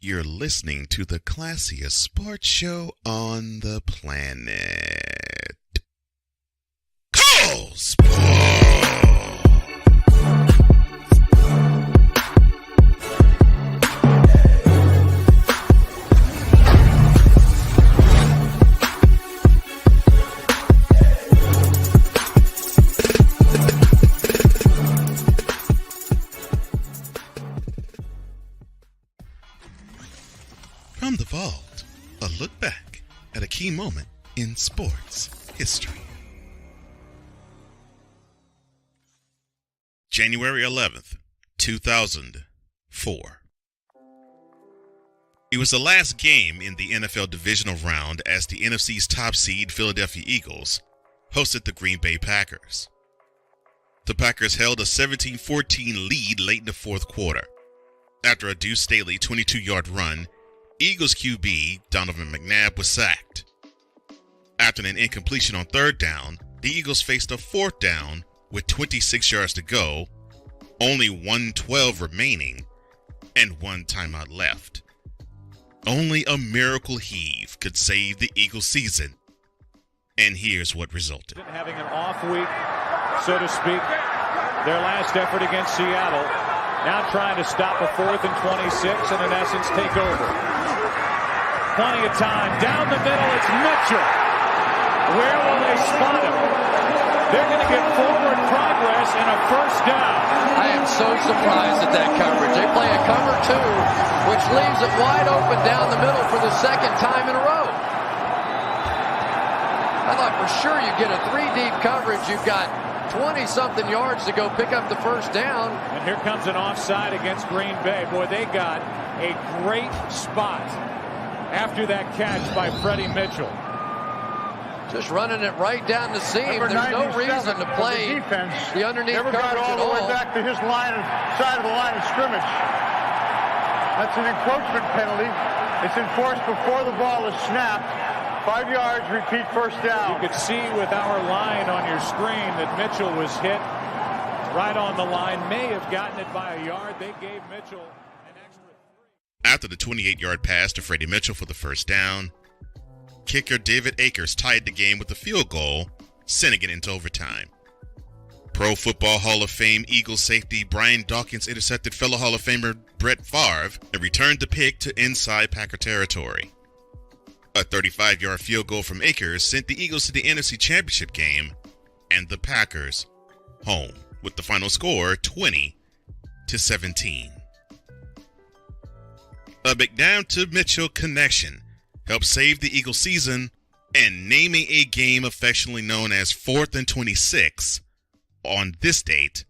You're listening to the classiest sports show on the planet. Call Sports. From the vault, a look back at a key moment in sports history. January 11th, 2004. It was the last game in the NFL divisional round as the NFC's top seed Philadelphia Eagles hosted the Green Bay Packers. The Packers held a 17-14 lead late in the fourth quarter. After a Deuce Staley 22-yard run, Eagles QB Donovan McNabb was sacked. After an incompletion on third down, the Eagles faced a fourth down with 26 yards to go, only 1:12 remaining, and one timeout left. Only a miracle heave could save the Eagles season, and here's what resulted. Having an off week, so to speak, their last effort against Seattle, now trying to stop a 4th and 26 and in essence take over. Plenty of time. Down the middle, it's Mitchell. Where will they spot him? They're going to get forward progress and a first down. I am so surprised at that coverage. They play a cover 2, which leaves it wide open down the middle for the second time in a row. I thought for sure you get a 3-deep coverage. You've got 20-something yards to go pick up the first down. And here comes an offside against Green Bay. Boy, they got a great spot after that catch by Freddie Mitchell. Just running it right down the seam. There's no reason to play the underneath never coverage got all at the way all. back to his side of the line of scrimmage. That's an encroachment penalty. It's enforced before the ball is snapped. 5 yards, repeat first down. You could see with our line on your screen that Mitchell was hit right on the line. May have gotten it by a yard. They gave Mitchell an extra 3. After the 28-yard pass to Freddie Mitchell for the first down, kicker David Akers tied the game with a field goal, sending it into overtime. Pro Football Hall of Fame Eagles safety Brian Dawkins intercepted fellow Hall of Famer Brett Favre and returned the pick to inside Packer territory. A 35-yard field goal from Akers sent the Eagles to the NFC Championship game and the Packers home with the final score 20-17. A McNabb to Mitchell connection helped save the Eagles season and naming a game affectionately known as 4th and 26 on this date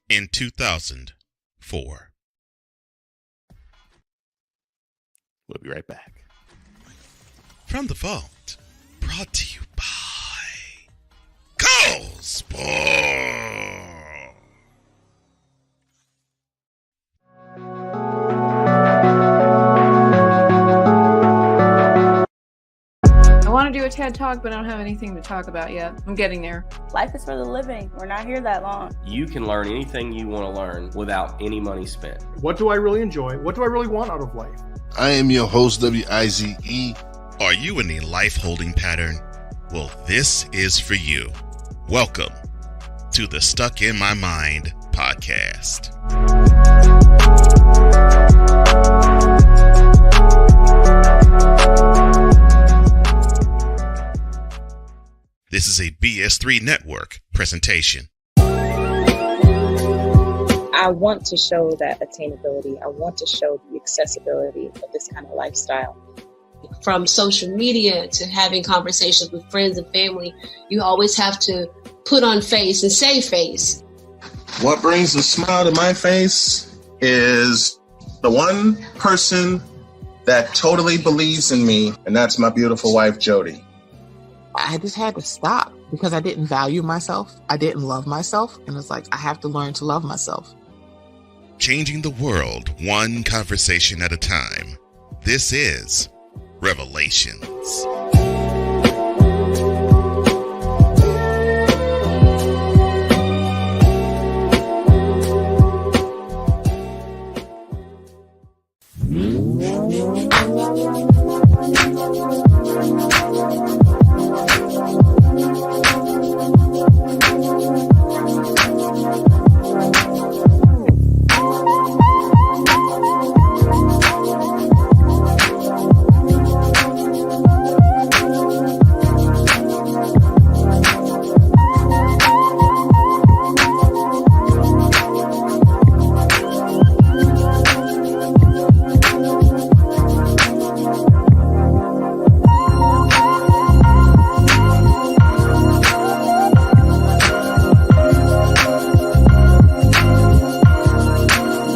in 2004. We'll be right back. From the vault, brought to you by Call Sports. I want to do a tattoo. to talk, but I don't have anything to talk about yet. I'm getting there. Life is for the living. We're not here that long. You can learn anything you want to learn without any money spent. What do I really enjoy? What do I really want out of life? I am your host, WIZE. Are you in a life holding pattern? Well, this is for you. Welcome to the Stuck in My Mind podcast. This is a BS3 Network presentation. I want to show that attainability. I want to show the accessibility of this kind of lifestyle. From social media to having conversations with friends and family, you always have to put on face and say face. What brings a smile to my face is the one person that totally believes in me, and that's my beautiful wife, Jody. I just had to stop because I didn't value myself. I didn't love myself. And it's like, I have to learn to love myself. Changing the world one conversation at a time. This is Revelations.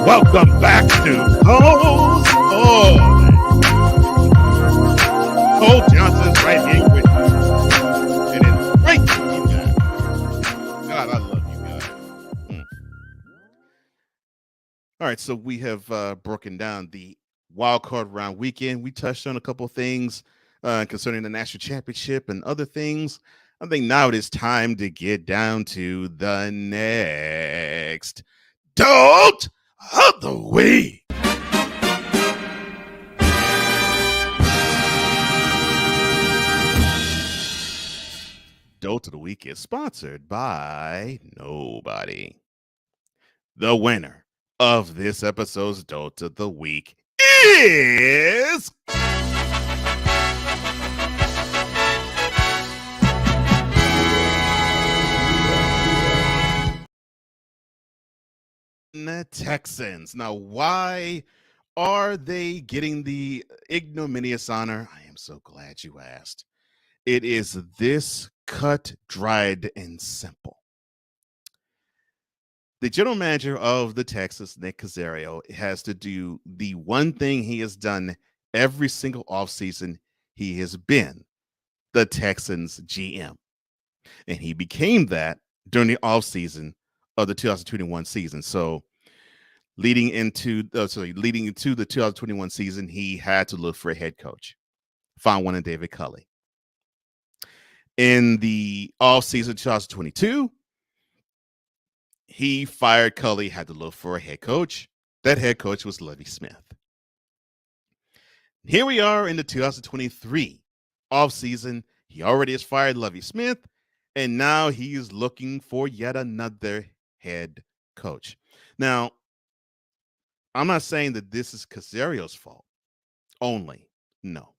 Welcome back to Cold Cole Johnson's right here with you. It is great to be back. God, I love you guys. All right, so we have broken down the wild card round weekend. We touched on a couple of things concerning the national championship and other things. I think now it is time to get down to the next DOLT of the week. DOLT of the week is sponsored by nobody. The winner of this episode's DOLT of the week is the Texans. Now, why are they getting the ignominious honor? I am so glad you asked. It is this cut, dried, and simple. The general manager of the Texans, Nick Caserio, has to do the one thing he has done every single offseason. He has been the Texans GM. And he became that during the offseason of the 2021 season. So leading into the 2021 season, he had to look for a head coach. Found one in David Culley. In the offseason 2022, he fired Culley, had to look for a head coach. That head coach was Lovie Smith. Here we are in the 2023 offseason. He already has fired Lovie Smith, and now he is looking for yet another head coach. Now, I'm not saying that this is Caserio's fault only. No.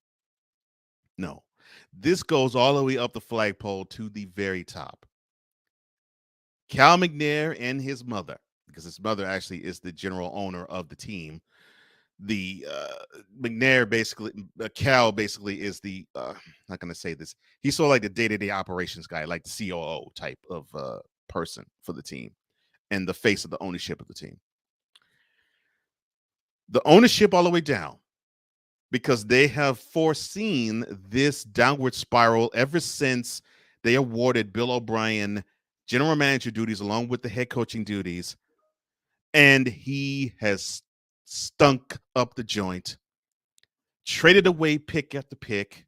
This goes all the way up the flagpole to the very top. Cal McNair and his mother, because his mother actually is the general owner of the team. The McNair basically, Cal basically is the, not going to say this. He's sort of like the day-to-day operations guy, like the COO type of person for the team and the face of the ownership of the team. The ownership all the way down, because they have foreseen this downward spiral ever since they awarded Bill O'Brien general manager duties along with the head coaching duties, and he has stunk up the joint, traded away pick after pick,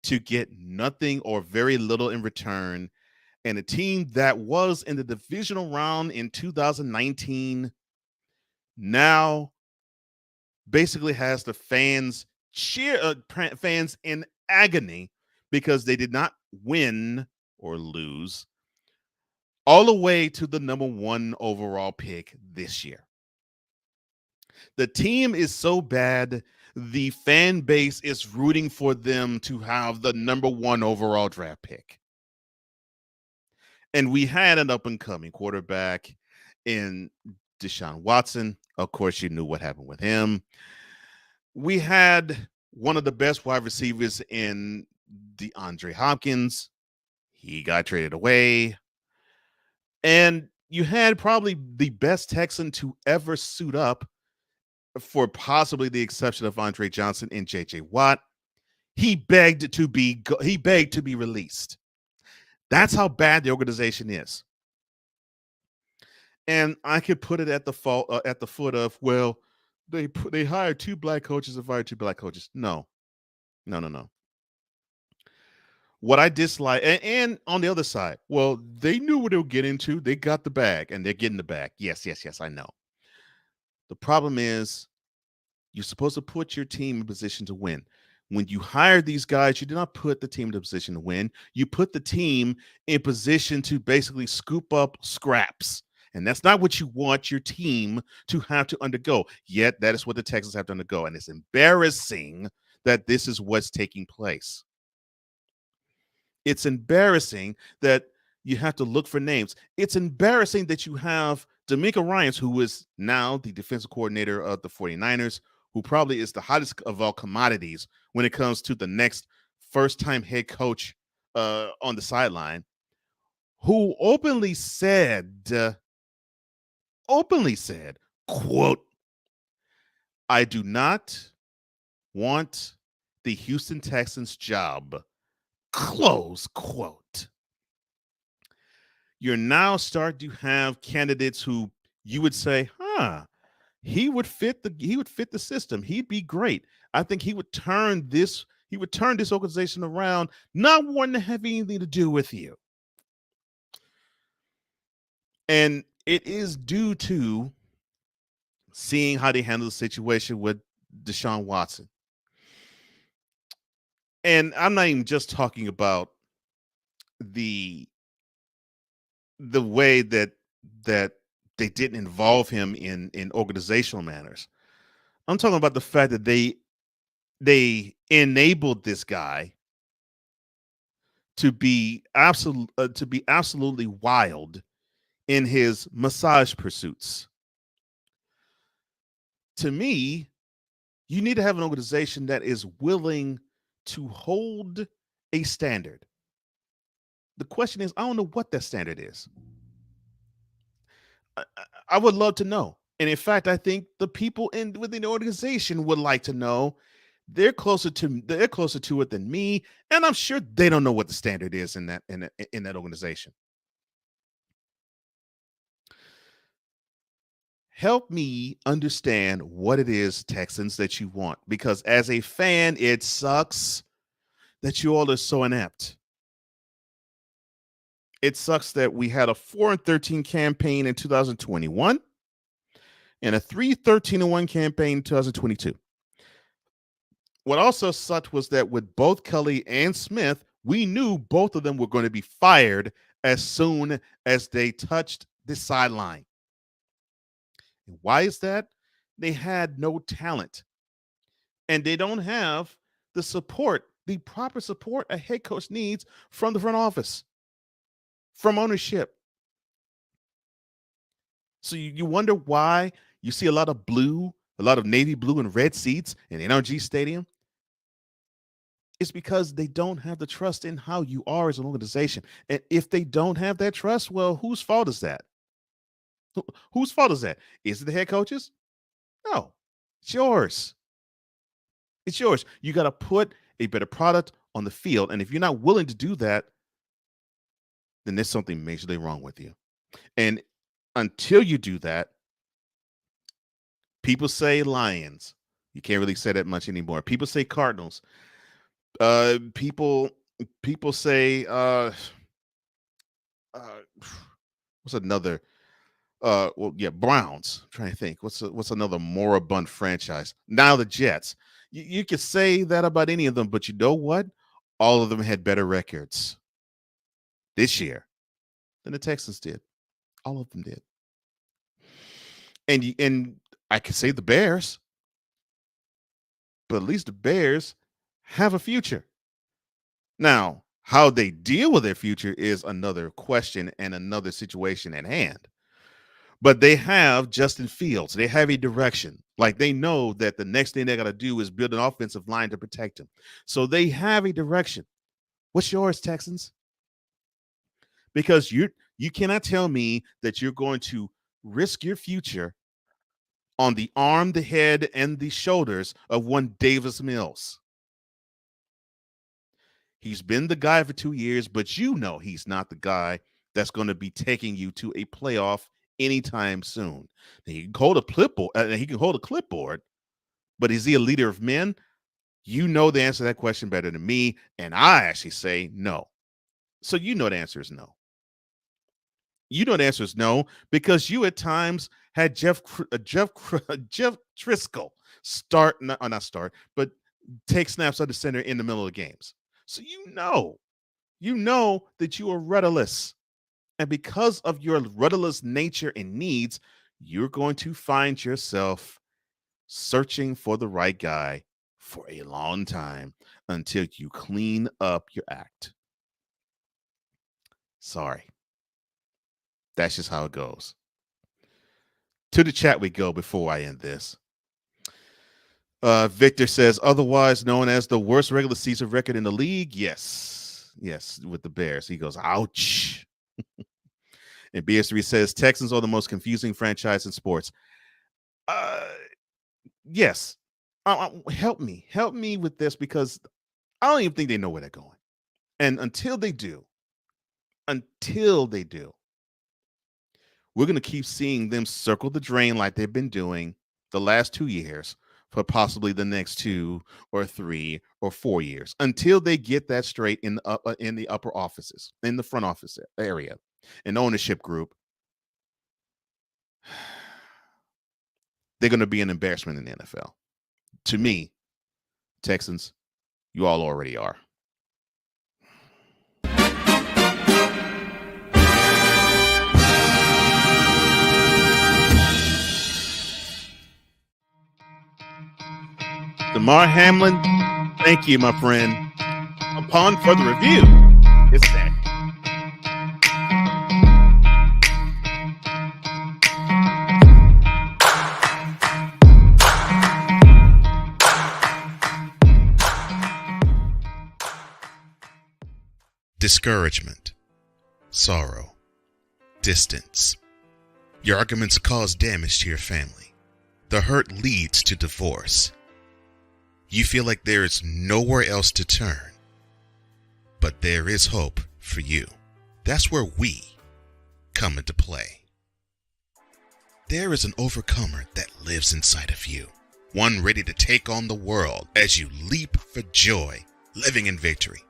to get nothing or very little in return. And a team that was in the divisional round in 2019 now basically has the fans fans in agony because they did not win or lose all the way to the number 1 overall pick this year. The team is so bad, the fan base is rooting for them to have the number 1 overall draft pick. And we had an up-and-coming quarterback in Deshaun Watson. Of course, you knew what happened with him. We had one of the best wide receivers in DeAndre Hopkins. He got traded away. And you had probably the best Texan to ever suit up, for possibly the exception of Andre Johnson and J.J. Watt. He begged to be released. That's how bad the organization is. And I could put it at the foot of, well, they hired 2 black coaches and fired 2 black coaches. No. What I dislike, and on the other side, well, they knew what they were getting into. They got the bag, and they're getting the bag. Yes, I know. The problem is you're supposed to put your team in position to win. When you hire these guys, you do not put the team in a position to win. You put the team in position to basically scoop up scraps. And that's not what you want your team to have to undergo. Yet that is what the Texans have to undergo. And it's embarrassing that this is what's taking place. It's embarrassing that you have to look for names. It's embarrassing that you have D'Amico Ryans, who is now the defensive coordinator of the 49ers, who probably is the hottest of all commodities when it comes to the next first-time head coach on the sideline, who openly said, quote, "I do not want the Houston Texans job," close quote. You're now starting to have candidates who you would say, he would fit the system. He'd be great. I think he would turn this organization around, not wanting to have anything to do with you. And it is due to seeing how they handle the situation with Deshaun Watson. And I'm not even just talking about the way that they didn't involve him in organizational matters. I'm talking about the fact that they enabled this guy to be absolutely wild in his massage pursuits. To me, you need to have an organization that is willing to hold a standard. The question is, I don't know what that standard is. I would love to know. And in fact, I think the people within the organization would like to know. They're closer to it than me, and I'm sure they don't know what the standard is in that organization. Help me understand what it is, Texans, that you want, because as a fan, it sucks that you all are so inept. It sucks that we had a 4-13 campaign in 2021 and a 3-13-1 campaign in 2022. What also sucked was that with both Kelly and Smith, we knew both of them were going to be fired as soon as they touched the sideline. And why is that? They had no talent. And they don't have the support, the proper support a head coach needs from the front office, from ownership. So you wonder why you see a lot of navy blue and red seats in NRG Stadium. It's because they don't have the trust in how you are as an organization. And if they don't have that trust, well, whose fault is that? Whose fault is that? Is it the head coaches? No, it's yours. It's yours. You got to put a better product on the field. And if you're not willing to do that, then there's something majorly wrong with you. And until you do that, people say Lions. You can't really say that much anymore. People say Cardinals. People say what's another Browns. I'm trying to think. What's another moribund franchise? Now the Jets. You could say that about any of them, but you know what? All of them had better records this year than the Texans did. All of them did. And I could say the Bears, but at least the Bears have a future. Now, how they deal with their future is another question and another situation at hand. But they have Justin Fields. They have a direction. Like, they know that the next thing they got to do is build an offensive line to protect him. So they have a direction. What's yours, Texans? Because you cannot tell me that you're going to risk your future on the arm, the head, and the shoulders of one Davis Mills. He's been the guy for 2 years, but you know he's not the guy that's going to be taking you to a playoff anytime soon. He can hold a clipboard, but is he a leader of men? You know the answer to that question better than me, and I actually say no. So you know the answer is no. You know the answer is no, because you at times had Jeff Driscoll take snaps under center in the middle of games. So you know that you are rudderless. And because of your rudderless nature and needs, you're going to find yourself searching for the right guy for a long time until you clean up your act. Sorry. That's just how it goes. To the chat we go before I end this. Victor says, otherwise known as the worst regular season record in the league. Yes, with the Bears. He goes, ouch. And BS3 says, Texans are the most confusing franchise in sports. Yes. Help me with this, because I don't even think they know where they're going. And until they do, we're going to keep seeing them circle the drain like they've been doing the last 2 years for possibly the next 2 or 3 or 4 years, until they get that straight in the upper offices, in the front office area, an ownership group. They're going to be an embarrassment in the NFL. To me, Texans, you all already are. Damar Hamlin, thank you, my friend. Upon further review, it's that. Discouragement, sorrow, distance. Your arguments cause damage to your family. The hurt leads to divorce. You feel like there is nowhere else to turn. But there is hope for you. That's where we come into play. There is an overcomer that lives inside of you. One ready to take on the world as you leap for joy, living in victory.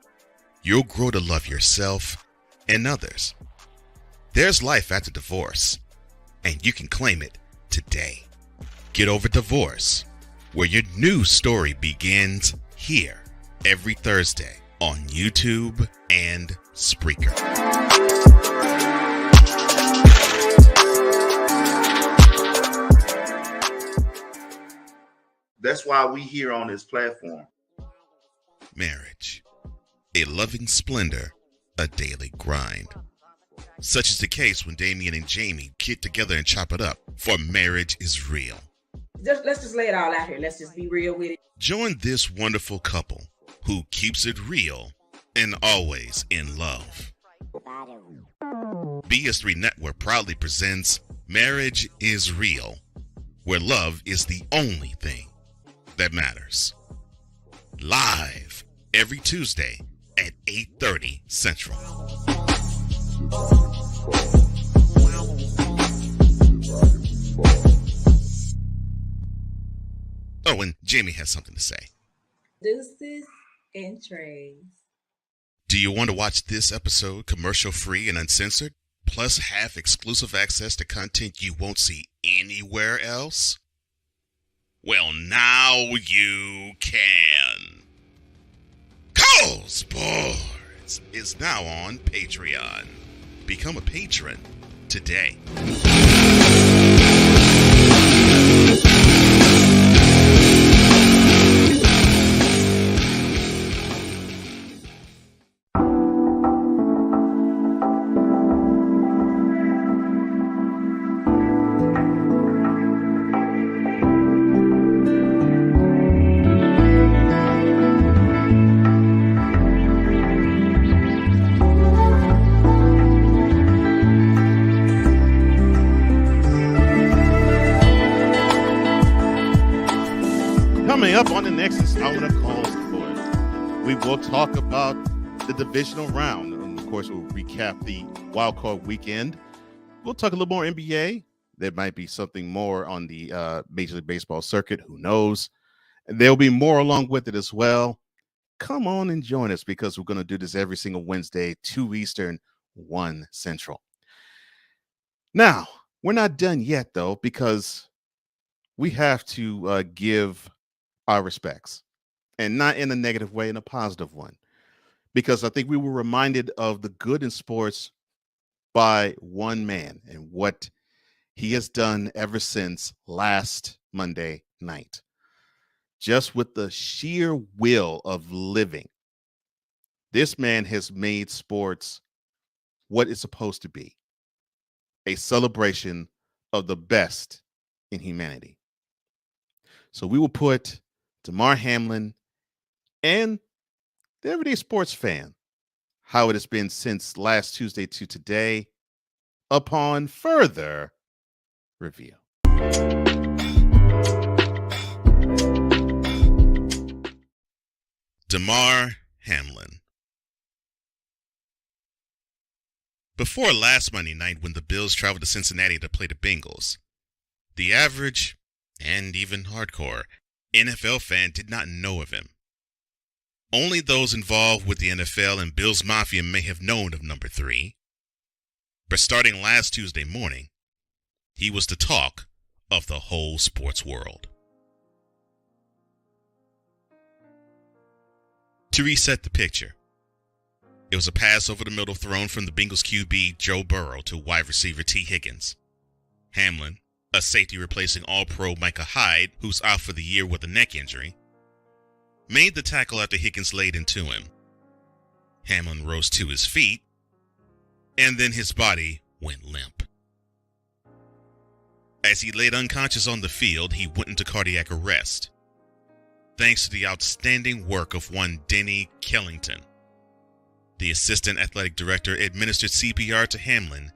You'll grow to love yourself and others. There's life after divorce, and you can claim it today. Get over divorce, where your new story begins here every Thursday on YouTube and Spreaker. That's why we here on this platform. Marriage, a loving splendor, a daily grind. Such is the case when Damian and Jamie get together and chop it up, for marriage is real. Let's just lay it all out here. Let's just be real with it. Join this wonderful couple who keeps it real and always in love. BS3 Network proudly presents Marriage is Real, where love is the only thing that matters. Live every Tuesday at 8:30 Central. Oh, and Jamie has something to say. Deuces. and trays. Do you want to watch this episode commercial-free and uncensored, plus have exclusive access to content you won't see anywhere else? Well, now you can. Cole Sportz is now on Patreon. Become a patron today. Coming up on the next installment of Call Sportz, we will talk about the divisional round. And of course, we'll recap the wild card weekend. We'll talk a little more NBA. There might be something more on the Major League Baseball circuit. Who knows? And there'll be more along with it as well. Come on and join us because we're going to do this every single Wednesday, 2 Eastern, 1 Central. Now, we're not done yet, though, because we have to give our respects, and not in a negative way, in a positive one, because I think we were reminded of the good in sports by one man and what he has done ever since last Monday night. Just with the sheer will of living, this man has made sports what it's supposed to be, a celebration of the best in humanity. So we will put Damar Hamlin and the everyday sports fan, how it has been since last Tuesday to today, upon further review. Damar Hamlin. Before last Monday night when the Bills traveled to Cincinnati to play the Bengals, the average and even hardcore NFL fan did not know of him. Only those involved with the NFL and Bills Mafia may have known of number 3. But starting last Tuesday morning, he was the talk of the whole sports world. To reset the picture, it was a pass over the middle thrown from the Bengals QB Joe Burrow to wide receiver T. Higgins. Hamlin, a safety replacing All-Pro Micah Hyde, who's out for the year with a neck injury, made the tackle after Higgins laid into him. Hamlin rose to his feet, and then his body went limp. As he laid unconscious on the field, he went into cardiac arrest, thanks to the outstanding work of one Denny Kellington. The assistant athletic director administered CPR to Hamlin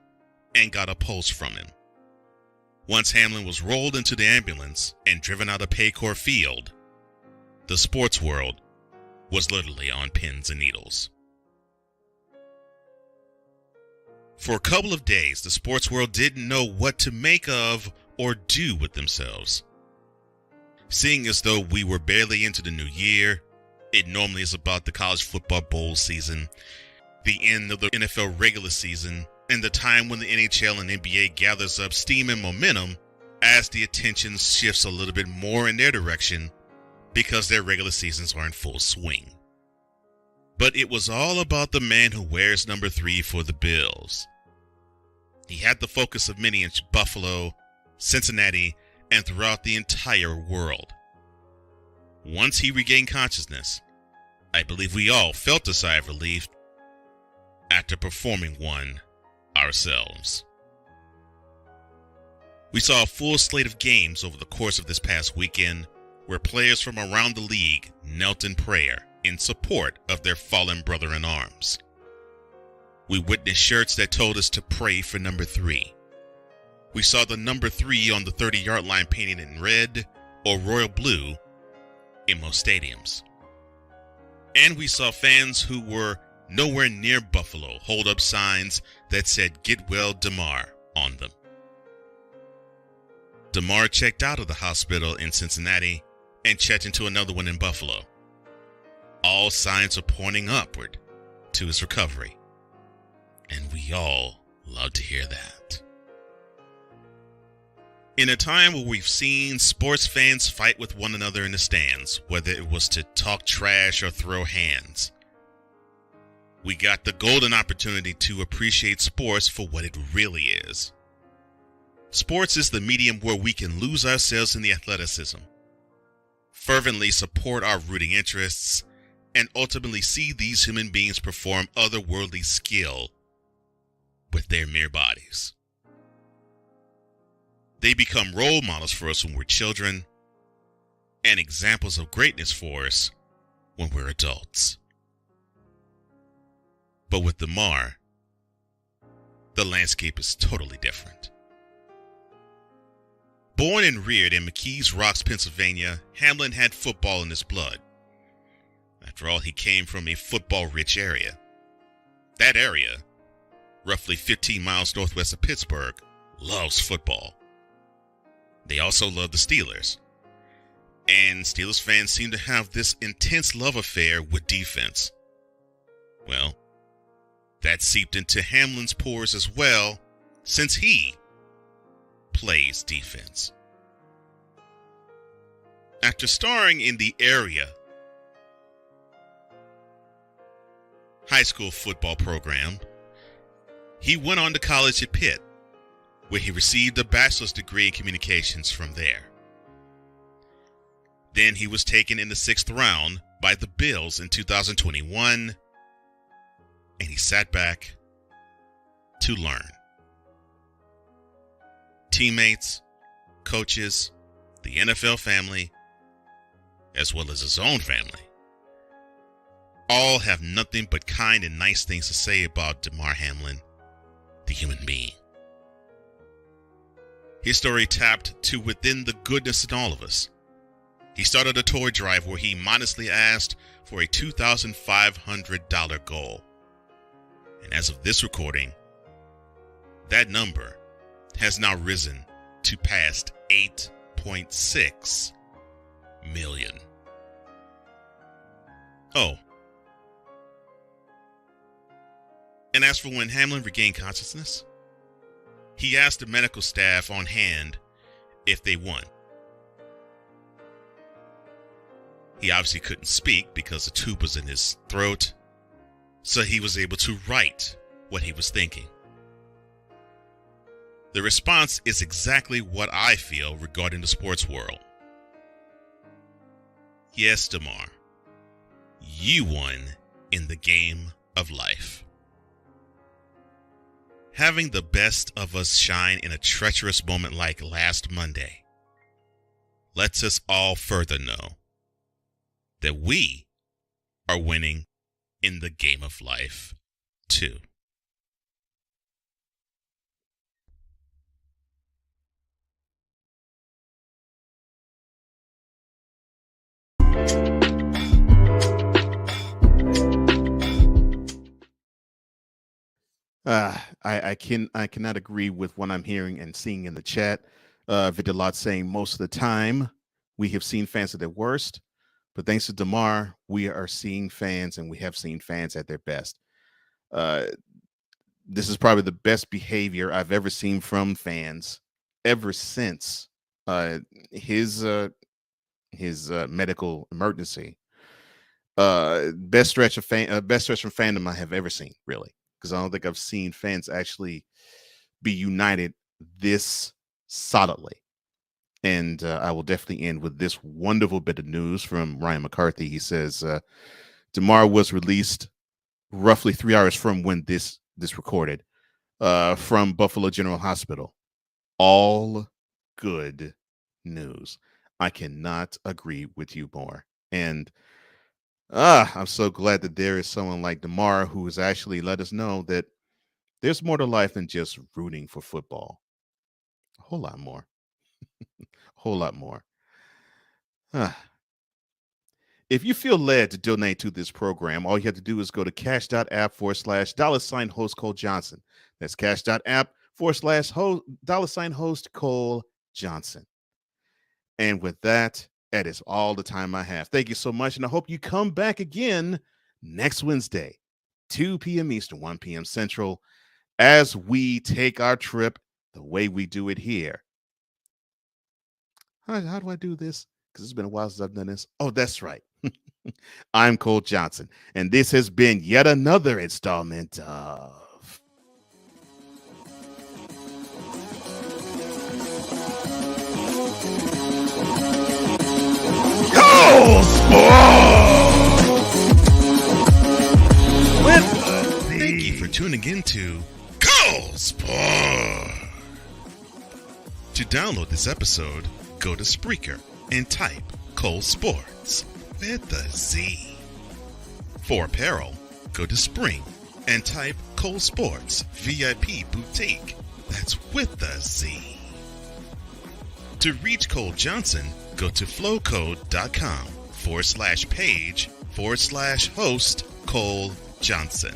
and got a pulse from him. Once Hamlin was rolled into the ambulance and driven out of Paycor Field, the sports world was literally on pins and needles. For a couple of days, the sports world didn't know what to make of or do with themselves. Seeing as though we were barely into the new year, it normally is about the college football bowl season, the end of the NFL regular season, and the time when the NHL and NBA gathers up steam and momentum as the attention shifts a little bit more in their direction because their regular seasons are in full swing. But it was all about the man who wears number 3 for the Bills. He had the focus of many in Buffalo, Cincinnati, and throughout the entire world. Once he regained consciousness, I believe we all felt a sigh of relief after performing one ourselves. We saw a full slate of games over the course of this past weekend where players from around the league knelt in prayer in support of their fallen brother in arms. We witnessed shirts that told us to pray for number 3. We saw the number 3 on the 30-yard line painted in red or royal blue in most stadiums. And we saw fans who were nowhere near Buffalo hold up signs that said "Get well, Damar" on them. Damar checked out of the hospital in Cincinnati and checked into another one in Buffalo. all signs are pointing upward to his recovery. And we all love to hear that. In a time where we've seen sports fans fight with one another in the stands, whether it was to talk trash or throw hands, we got the golden opportunity to appreciate sports for what it really is. Sports is the medium where we can lose ourselves in the athleticism, fervently support our rooting interests, and ultimately see these human beings perform otherworldly skill with their mere bodies. They become role models for us when we're children and examples of greatness for us when we're adults. But with Damar, the landscape is totally different. Born and reared in McKees Rocks, Pennsylvania, Hamlin had football in his blood. After all, he came from a football-rich area. That area, roughly 15 miles northwest of Pittsburgh, loves football. They also love the Steelers. And Steelers fans seem to have this intense love affair with defense. Well, that seeped into Hamlin's pores as well, since he plays defense. After starring in the area high school football program, he went on to college at Pitt, where he received a bachelor's degree in communications from there. Then he was taken in the 6th round by the Bills in 2021, and he sat back to learn. Teammates, coaches, the NFL family, as well as his own family, all have nothing but kind and nice things to say about Damar Hamlin, the human being. His story tapped to within the goodness in all of us. He started a toy drive where he modestly asked for a $2,500 goal. And as of this recording, that number has now risen to past 8.6 million. Oh. And as for when Hamlin regained consciousness, he asked the medical staff on hand if they won. He obviously couldn't speak because the tube was in his throat, so he was able to write what he was thinking. The response is exactly what I feel regarding the sports world. Yes, Damar, you won in the game of life. Having the best of us shine in a treacherous moment like last Monday lets us all further know that we are winning in the game of life too. I cannot agree with what I'm hearing and seeing in the chat. Vidalot saying most of the time we have seen fans at their worst, but thanks to Damar, we are seeing fans and we have seen fans at their best. This is probably the best behavior I've ever seen from fans ever since his medical emergency. Best stretch from fandom I have ever seen, really. Because I don't think I've seen fans actually be united this solidly. And I will definitely end with this wonderful bit of news from Ryan McCarthy. He says, Damar was released roughly 3 hours from when this recorded from Buffalo General Hospital. All good news. I cannot agree with you more. And I'm so glad that there is someone like Damar who has actually let us know that there's more to life than just rooting for football. A whole lot more. A whole lot more. If you feel led to donate to this program, all you have to do is go to cash.app/$host Cole Johnson. That's cash.app/$host Cole Johnson. And with that, That is all the time I have. Thank you so much, and I hope you come back again next Wednesday, 2 p.m. Eastern, 1 p.m. Central, as we take our trip the way we do it here. How do I do this? Because it's been a while since I've done this. Oh, that's right. I'm Cole Johnson, and this has been yet another installment of Cole Sportz! Thank you for tuning in to Cole Sportz. To download this episode, go to Spreaker and type Cole Sportz with a Z. For apparel, go to Spring and type Cole Sportz VIP Boutique. That's with a Z. To reach Cole Johnson, go to flowcode.com/page/host Cole Johnson.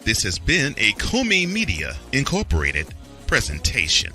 This has been a Comey Media Incorporated presentation.